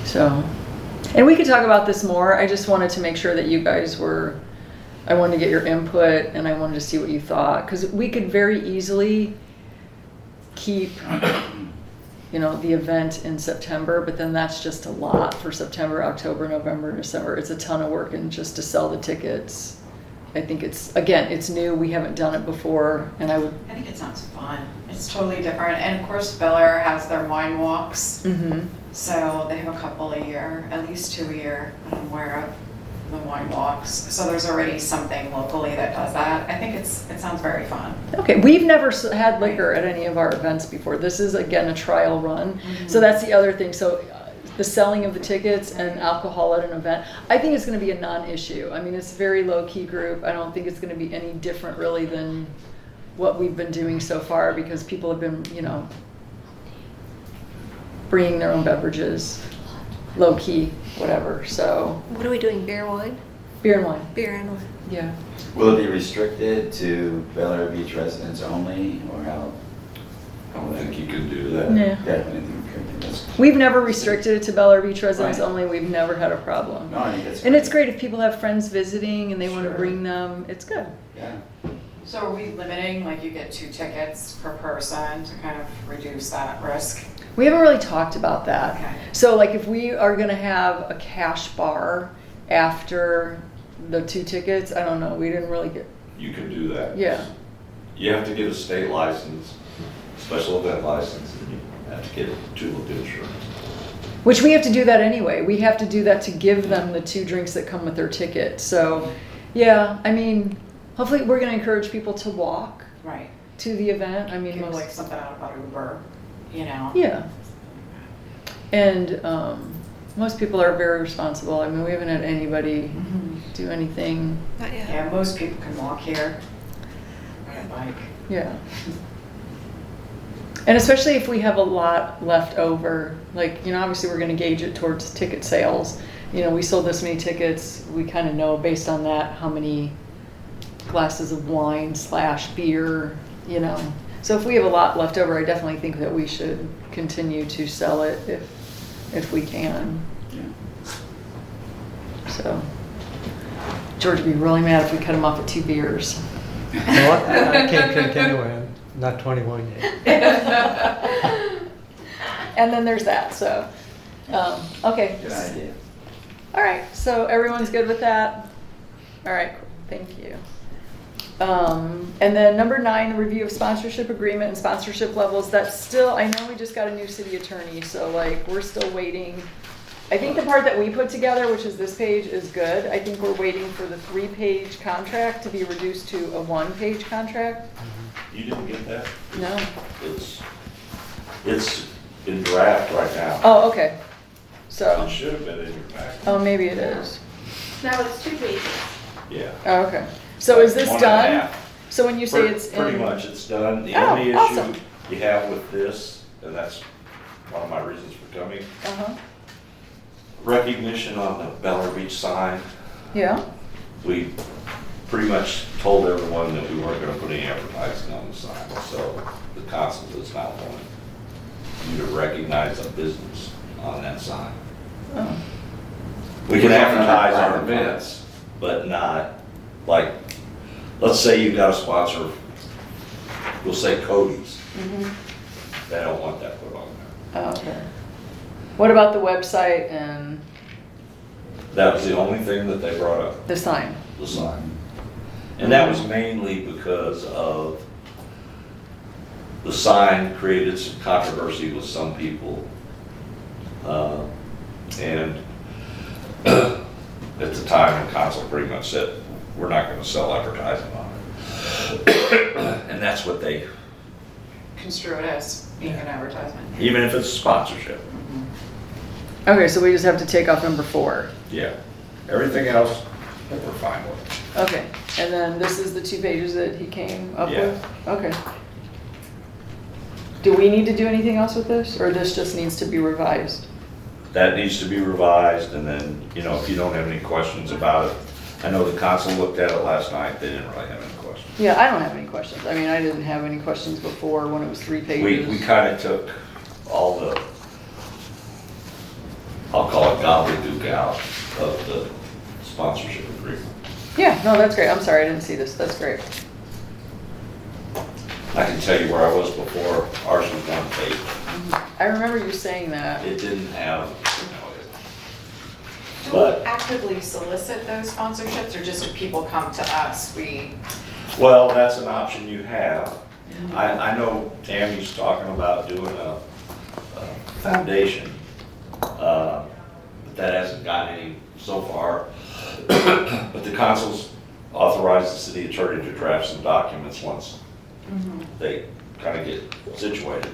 So, and we could talk about this more. I just wanted to make sure that you guys I wanted to get your input and I wanted to see what you thought. Because we could very easily keep, the event in September, but then that's just a lot for September, October, November, December. It's a ton of work and just to sell the tickets. I think it's new. We haven't done it before, and I think it sounds fun. It's totally different. And of course, Bel-Air has their wine walks. Mhm. So they have a couple a year, at least 2 a year, that I'm aware of. the wine walks. So there's already something locally that does that. I think it sounds very fun. Okay, we've never had liquor at any of our events before. This is, again, a trial run. So that's the other thing. So the selling of the tickets and alcohol at an event, I think it's going to be a non-issue. I mean, it's a very low-key group. I don't think it's going to be any different really than what we've been doing so far, because people have been, bringing their own beverages, low-key, whatever. So What are we doing? Beer, wine? beer and wine. Beer and wine. Yeah. Will it be restricted to Bel Air Beach residents only, or how? I don't think you can do that. Yeah. Definitely think we could do this. We've never restricted it to Bel Air Beach residents Right. only. We've never had a problem. No, I think that's. And it's great if people have friends visiting and they want to Sure. bring them. It's good. Yeah. So are we limiting, like you get 2 tickets per person to kind of reduce that risk? We haven't really talked about that. Okay. So like if we are going to have a cash bar after the 2 tickets, I don't know. We didn't really get, You can do that. yeah. You have to get a state license, special event license, and you have to get tulip insurance. Which we have to do that anyway. We have to do that to give them the 2 drinks that come with their ticket. So yeah, I mean, hopefully we're going to encourage people to walk Right. to the event. I mean, People most, like something out about Uber, yeah. And most people are very responsible. I mean, we haven't had anybody do anything. Not yet. Yeah, most people can walk here. Ride a bike. Yeah. And especially if we have a lot left over, like, obviously we're going to gauge it towards ticket sales. We sold this many tickets. We kind of know based on that how many glasses of wine / beer, So if we have a lot left over, I definitely think that we should continue to sell it if we can. Yeah. So George would be really mad if we cut him off at 2 beers. Well, I can't drink anyway, I'm not 21 yet. And then there's that, so, okay. Good idea. All right, so everyone's good with that? All right, cool. Thank you. And then number 9, the review of sponsorship agreement and sponsorship levels. That's still, I know we just got a new city attorney, so like we're still waiting. I think the part that we put together, which is this page, is good. I think we're waiting for the 3-page contract to be reduced to a 1-page contract. You didn't get that? No? It's in draft right now. Oh, okay. So, It should have been in your packet. oh, maybe it is. No, it's 2 pages. Yeah. Oh, okay. So is this 1.5. done? So when you say it's in. Pretty much, it's done. The Oh, only awesome. issue you have with this, and that's one of my reasons for coming, Uh-huh. recognition on the Bel Air Beach sign. Yeah. We pretty much told everyone that we weren't gonna put any advertising on the sign, so the council is now wanting you to recognize a business on that sign. Oh. We can advertise our events, but not, like, let's say you got a sponsor, we'll say Cody's. They don't want that put on there. Oh, okay. What about the website and That was the only thing that they brought up, the sign? the sign. And that was mainly because of the sign created some controversy with some people. And at the time, the council pretty much said, we're not gonna sell advertising on it. And that's what they, Construe it as being an advertisement. even if it's sponsorship, Okay, so we just have to take off number 4. yeah. Everything else, we're fine with. Okay, and then this is the 2 pages that he came up Yeah. with? Okay. Do we need to do anything else with this, or this just needs to be revised? That needs to be revised, and then, if you don't have any questions about it, I know the council looked at it last night, they didn't really have any questions. Yeah, I don't have any questions. I mean, I didn't have any questions before when it was 3 We pages. kind of took all the, I'll call it gobbledygook out of the sponsorship agreement. Yeah, no, that's great. I'm sorry, I didn't see this. That's great. I can tell you where I was before, ours was 1 page. I remember you saying that. It didn't have, Do we But- actively solicit those sponsorships, or just if people come to us, well, that's an option you have. I know Tammy's talking about doing a foundation. but that hasn't gotten any so far. But the council's authorized the city attorney to draft some documents once they kind of get situated.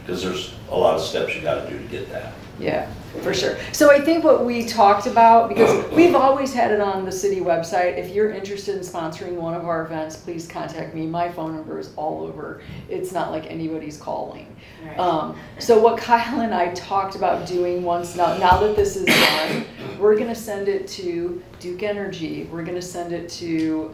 Because there's a lot of steps you gotta do to get that. Yeah, for sure. So I think what we talked about, because we've always had it on the city website, if you're interested in sponsoring one of our events, please contact me. My phone number is all over. It's not like anybody's calling. Right. So what Kyle and I talked about doing once, now that this is done, we're gonna send it to Duke Energy. We're gonna send it to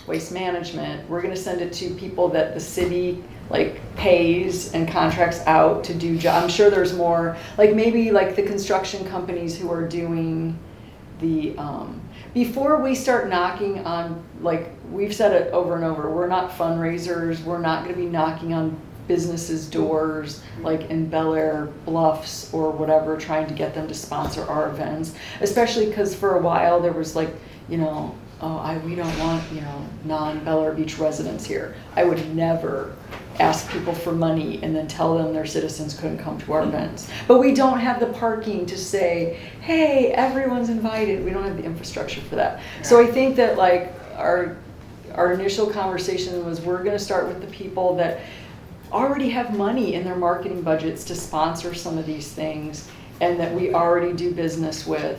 Waste Management. We're gonna send it to people that the city like pays and contracts out to do I'm sure there's more, like maybe like the construction companies who are doing the, before we start knocking on, like we've said it over and over, we're not fundraisers, we're not gonna be knocking on businesses' doors like in Bel Air, Bluffs or whatever, trying to get them to sponsor our events, especially because for a while there was like, you know, we don't want, you know, non-Bel Air Beach residents here. I would never ask people for money and then tell them their citizens couldn't come to our events. But we don't have the parking to say, hey, everyone's invited. We don't have the infrastructure for that. So I think that like our initial conversation was we're gonna start with the people that already have money in their marketing budgets to sponsor some of these things and that we already do business with,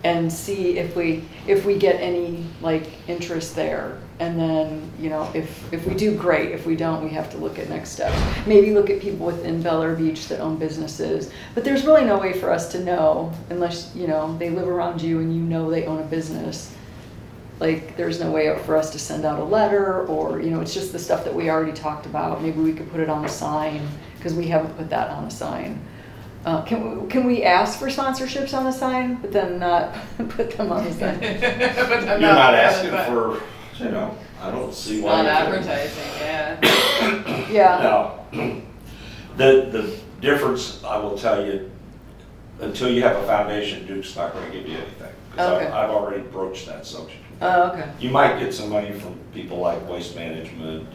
and see if we get any like interest there. And then, you know, if we do, great. If we don't, we have to look at next steps. Maybe look at people within Bel Air Beach that own businesses. But there's really no way for us to know unless, you know, they live around you and you know they own a business. Like there's no way for us to send out a letter, or, you know, it's just the stuff that we already talked about. Maybe we could put it on a sign, because we haven't put that on a sign. Can we ask for sponsorships on the sign, but then not put them on the sign? You're not asking for, you know, I don't see why. Not you couldn't. advertising, yeah. Yeah. Now, the difference, I will tell you, until you have a foundation, Duke's not gonna give you anything. Because Okay. I've already broached that subject. Oh, okay. You might get some money from people like Waste Management,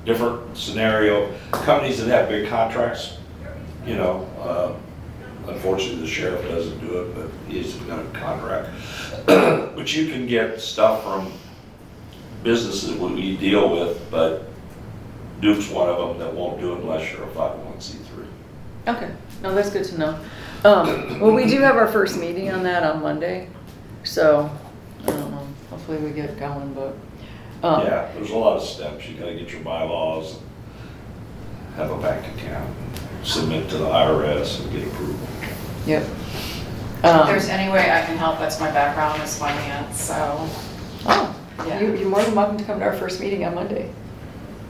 different scenario, companies that have big contracts, you know, unfortunately the sheriff doesn't do it, but he's got a contract. But you can get stuff from businesses that we deal with, but Duke's one of them that won't do it unless you're a 501c3. Okay. No, that's good to know. Well, we do have our first meeting on that on Monday, so I don't know. Hopefully we get going, but Yeah, there's a lot of steps. You gotta get your bylaws, have a bank account, submit to the IRS and get approval. Yep. If there's any way I can help, that's my background is finance, so Oh, Yeah. you're more than welcome to come to our first meeting on Monday.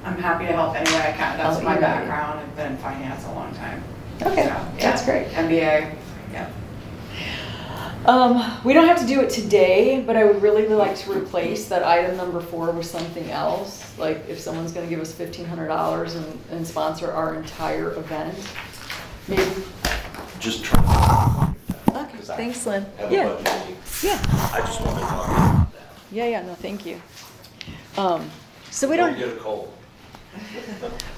I'm happy to help any way I can. That's I'll my email you. background. I've been in finance a long time. Okay, So, that's great. MBA, yeah. We don't have to do it today, but I would really like to replace that item number 4 with something else. Like if someone's gonna give us $1,500 and sponsor our entire event, maybe. Just try. Okay, thanks, Lynn. Have a Yeah, budget meeting. yeah, I just want to talk about that. yeah, no, thank you. So we Don't don't, get a cold.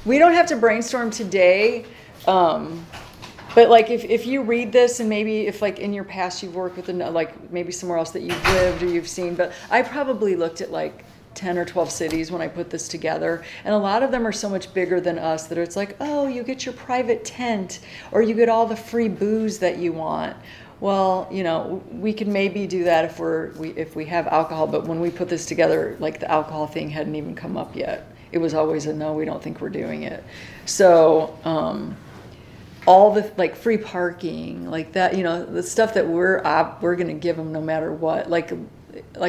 we don't have to brainstorm today. But like if you read this and maybe if like in your past you've worked with like maybe somewhere else that you've lived or you've seen, but I probably looked at like 10 or 12 cities when I put this together, and a lot of them are so much bigger than us that it's like, oh, you get your private tent or you get all the free booze that you want. Well, you know, we could maybe do that if we have alcohol, but when we put this together, like the alcohol thing hadn't even come up yet. It was always a no, we don't think we're doing it. So all the like free parking, like that, you know, the stuff that we're gonna give them no matter what. Like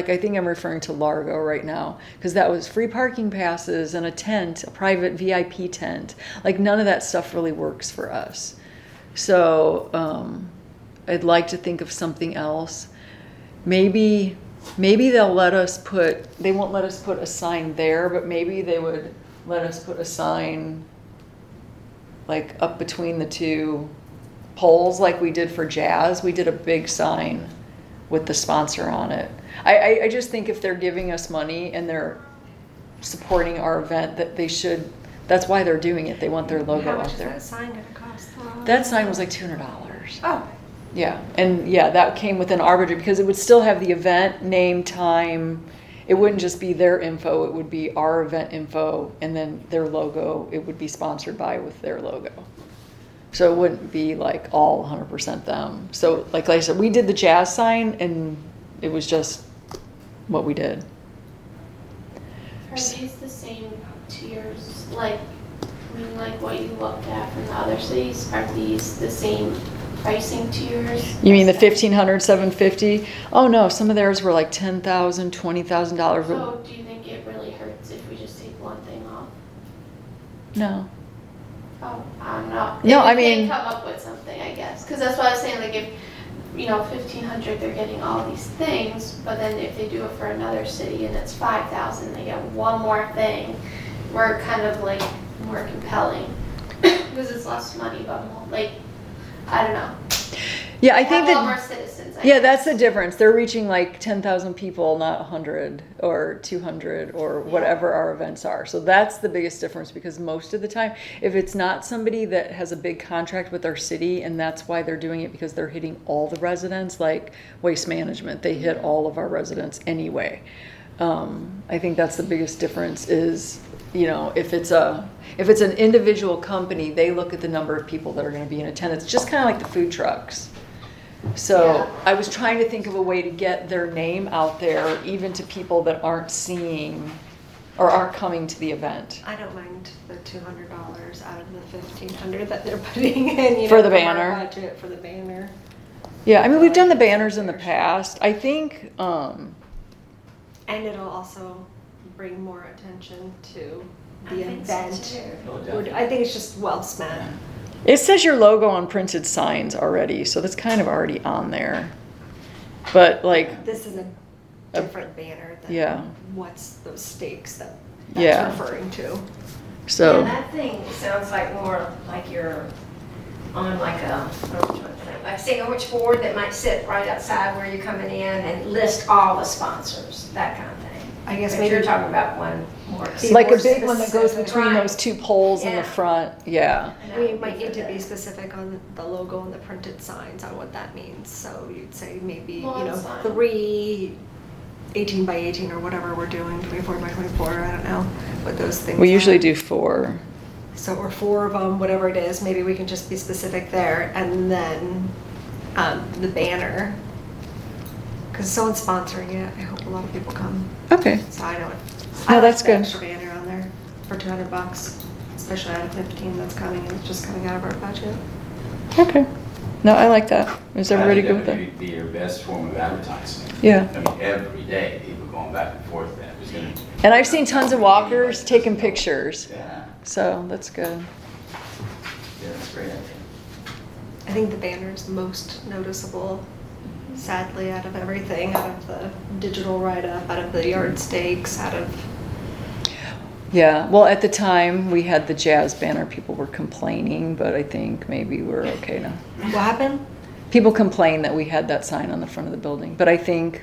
I think I'm referring to Largo right now, because that was free parking passes and a tent, a private VIP tent. Like none of that stuff really works for us. So I'd like to think of something else. Maybe they'll let us they won't let us put a sign there, but maybe they would let us put a sign like up between the two poles like we did for jazz. We did a big sign with the sponsor on it. I just think if they're giving us money and they're supporting our event, that they should, that's why they're doing it. They want their logo How much up is there. that sign gonna cost? That sign was like $200. Oh, Yeah, and yeah, that came with an arbiter because it would still have the event, name, time. It wouldn't just be their info, it would be our event info and then their logo. It would be sponsored by with their logo. So it wouldn't be like all 100% them. So like I said, we did the jazz sign and it was just what we did. Are these the same tiers, like, I mean, like what you looked at from the other cities? Are these the same pricing tiers? You mean the $1,500, $750? Oh no, some of theirs were like $10,000, $20,000. So do you think it really hurts if we just take one thing off? No. Oh, I'm not. No, if I we mean- can come up with something, I guess, because that's what I was saying. Like if 1,500, they're getting all these things, but then if they do it for another city and it's 5,000, they get one more thing. We're kind of like more compelling because it's less money, but more, like, I don't know. Yeah, I Have think a lot that. more citizens. I Yeah, guess. that's the difference. They're reaching like 10,000 people, not 100 or 200 or whatever our events are. So that's the biggest difference because most of the time, if it's not somebody that has a big contract with our city and that's why they're doing it because they're hitting all the residents, like Waste Management, they hit all of our residents anyway. I think that's the biggest difference is, if it's an individual company, they look at the number of people that are going to be in attendance, just kind of like the food trucks. So Yeah. I was trying to think of a way to get their name out there, even to people that aren't seeing or aren't coming to the event. I don't mind the $200 out of the $1,500 that they're putting in, For the from our banner. budget for the banner. Yeah, I mean, we've done the banners in the past. I think, And it'll also bring more attention to the event. I think it's just well spent. it says your logo on printed signs already, so that's kind of already on there. But like, This is a different banner than yeah. what's those stakes that's Yeah. referring to. so, Yeah, that thing sounds like more like you're on like a sandwich board that might sit right outside where you're coming in and list all the sponsors, that kind of thing. I guess But maybe you're talking about one more. like a more big one that goes specific. between Right. those two poles in Yeah. the front. Yeah. And we that might would need to for be the- specific on the logo and the printed signs on what that means. So you'd say maybe, Well, that's fine. 3 18 by 18 or whatever we're doing, 24 by 24, I don't know what those things We are. usually do 4. So or 4 of them, whatever it is, maybe we can just be specific there. And then the banner, because someone's sponsoring it, I hope a lot of people come. Okay. So I know it. No, I like that's the good. extra banner on there for $200, especially out of 15 that's coming and it's just coming out of our budget. Okay. No, I like that. Is everybody good with That that? would be your best form of advertising. Yeah. I mean, every day, people going back and forth, that was gonna. And I've seen tons of walkers taking pictures. Yeah, So that's good. yeah, that's great. I think the banner's the most noticeable, sadly, out of everything, out of the digital write-up, out of the yard stakes, out of, Yeah. Well, at the time we had the jazz banner, people were complaining, but I think maybe we're okay now. what happened? People complained that we had that sign on the front of the building, but I think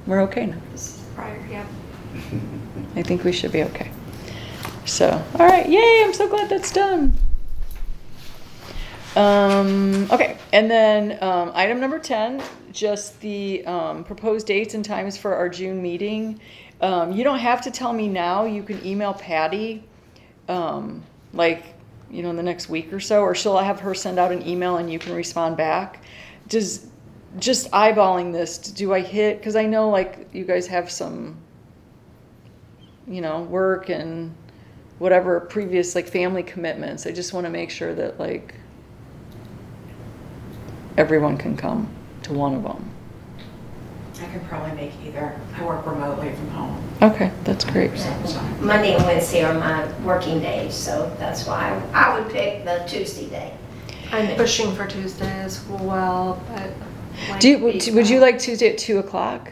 we're okay now. This is prior, yeah. I think we should be okay. So, all right, yay, I'm so glad that's done. Okay, and then item number 10, just the proposed dates and times for our June meeting. You don't have to tell me now, you can email Patty, like, in the next week or so, or she'll have her send out an email and you can respond back. Just eyeballing this, do I hit, because I know like you guys have some, work and whatever previous like family commitments. I just want to make sure that like everyone can come to one of them. I can probably make either. I work remotely from home. Okay, that's great. So, Monday and Wednesday are my working days, so that's why I would pick the Tuesday day. I'm pushing for Tuesday as well, but. Would you like Tuesday at 2:00?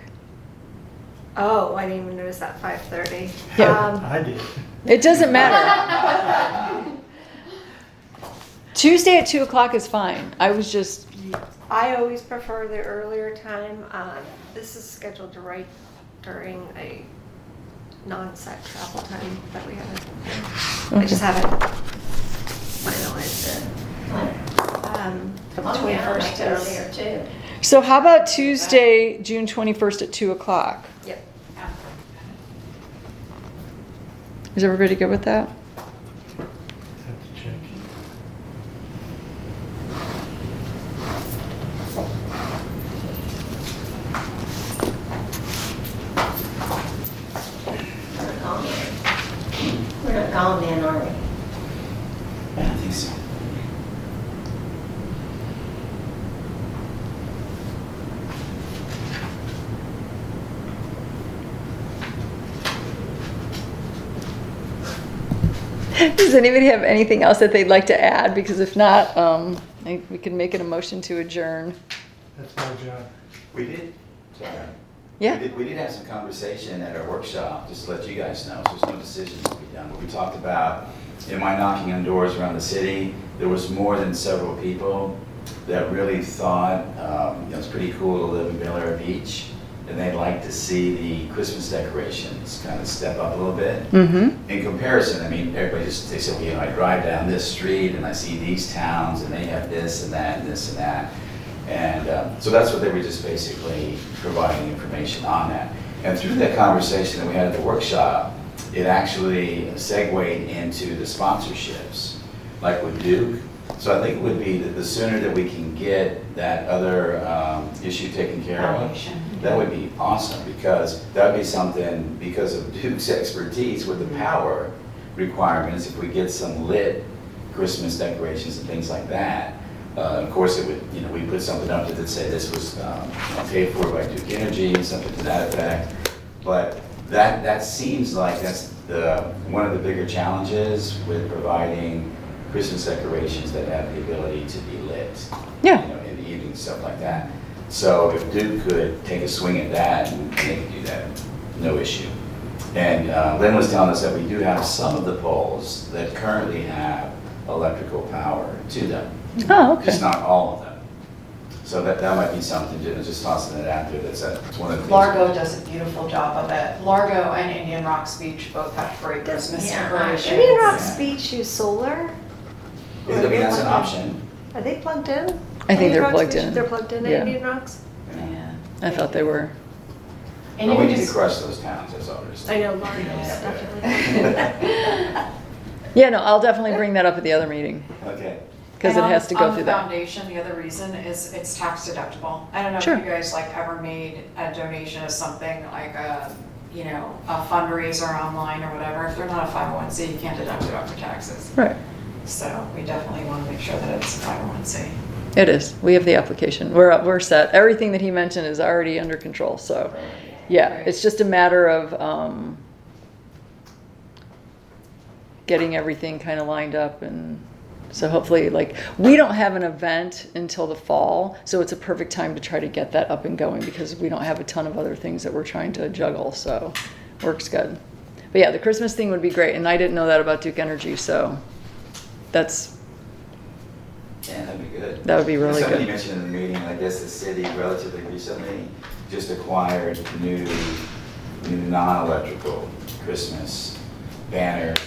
Oh, I didn't even notice that 5:30. Yeah. I did. It doesn't matter. Tuesday at 2:00 is fine. I was just, I always prefer the earlier time. This is scheduled right during a non-set travel time that we haven't. I just haven't finalized it. The Oh, yeah, I'll 21st make it is. earlier too. So how about Tuesday, June 21st at 2 o'clock? Yep. Is everybody good with that? Have to check. We're not gone then, are we? I don't think so. Does anybody have anything else that they'd like to add? Because if not, we can make it a motion to adjourn. That's my job. We did. Sorry. Yeah. We did have some conversation at our workshop, just to let you guys know, so there's no decisions to be done. But we talked about, in my knocking on doors around the city, there was more than several people that really thought, it's pretty cool to live in Bel Air Beach, and they'd like to see the Christmas decorations kind of step up a little bit. Mm-hmm. In comparison, I mean, everybody they said, well, I drive down this street and I see these towns and they have this and that and this and that. And so that's what they were just basically providing information on that. And through that conversation that we had at the workshop, it actually segued into the sponsorships, like with Duke. So I think it would be that the sooner that we can get that other issue taken care of, that would be awesome, because that would be something, because of Duke's expertise with the power requirements, if we get some lit Christmas decorations and things like that. Of course, it would, we put something up that say this was paid for by Duke Energy, something to that effect. But that seems like that's one of the bigger challenges with providing Christmas decorations that have the ability to be lit. Yeah. In the evening, stuff like that. So if Duke could take a swing at that, and they could do that, no issue. And Lynn was telling us that we do have some of the poles that currently have electrical power to them. Oh, okay. Just not all of them. So that might be something, just tossing it out there, that's one of the things. Largo does a beautiful job of it. Largo and Indian Rocks Beach both have great Christmas Yeah. decorations. Indian Rocks Yeah. Beach use solar? I mean, that's an option. Are they plugged in? I think Indian they're Rocks plugged Beach, in. They're plugged in Yeah. at Indian Rocks? Yeah. I thought they were. And But you we can need to just, crush those towns, that's all there is. I know Largo's Yeah. definitely. Yeah, no, I'll definitely bring that up at the other meeting, Okay. because it and has to go on through the that. foundation, the other reason is it's tax deductible. I don't know Sure. if you guys ever made a donation of something like a fundraiser online or whatever. If they're not a 501c, you can't deduct it off your taxes. Right. So we definitely want to make sure that it's a 501c. It is. We have the application. We're set. Everything that he mentioned is already under control, so, yeah, Right. it's just a matter of getting everything kind of lined up, and so hopefully, we don't have an event until the fall, so it's a perfect time to try to get that up and going, because we don't have a ton of other things that we're trying to juggle, so works good. But yeah, the Christmas thing would be great, and I didn't know that about Duke Energy, so Yeah, that'd be good. that would be really Somebody good. mentioned in the meeting, I guess the city relatively recently just acquired new non-electrical Christmas banners,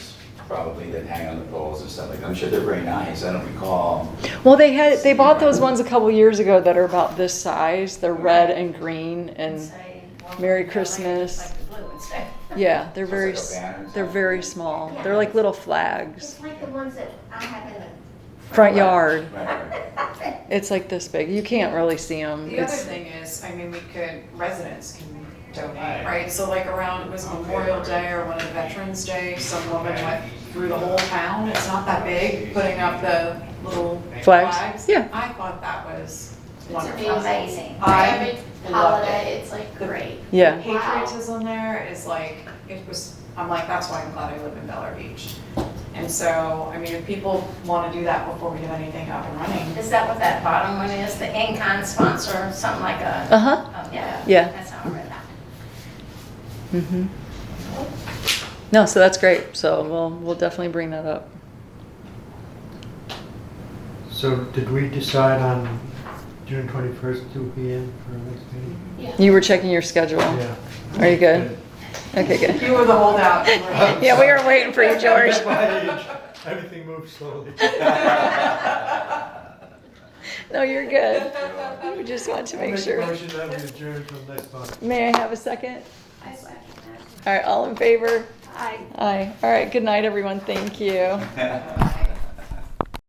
probably, that hang on the poles and stuff like that. I'm sure they're very nice. I don't recall. Well, they bought those ones a couple years ago that are about this size. They're red and green, and Say, well, Merry yeah, Christmas. Like the blue and stuff. yeah, they're So very it's like a banner? they're very small. They're like little flags. It's like the ones that I have in the Front yard. Right. It's like this big. You can't really see them. The other thing is, residents can donate, right? So around, it was Memorial Day or one of Veterans Day, some woman went through the whole town, it's not that big, putting up the little Flags? flags. Yeah. I thought that was It's wonderful. amazing. I Every loved holiday, it's great. Yeah. Patriotism there is I'm that's why I'm glad I live in Bel Air Beach. And so, if people want to do that before we have anything up and running. Is that what that bottom one is? The in-kind sponsor, something like a? Uh huh. Oh, yeah. Yeah. That's how I read that. Mhm. No, so that's great. So we'll definitely bring that up. So did we decide on June 21st, 2 p.m. for our next meeting? Yeah. You were checking your schedule. Yeah. Are you good? Okay, good. You were the holdout. Yeah, we were waiting for you, George. At my age, everything moves slowly. No, you're good. We just want to make sure. Motion that we adjourn till next month. May I have a second? I second that. All right, all in favor? I Aye. All right, good night, everyone. Thank you. Bye.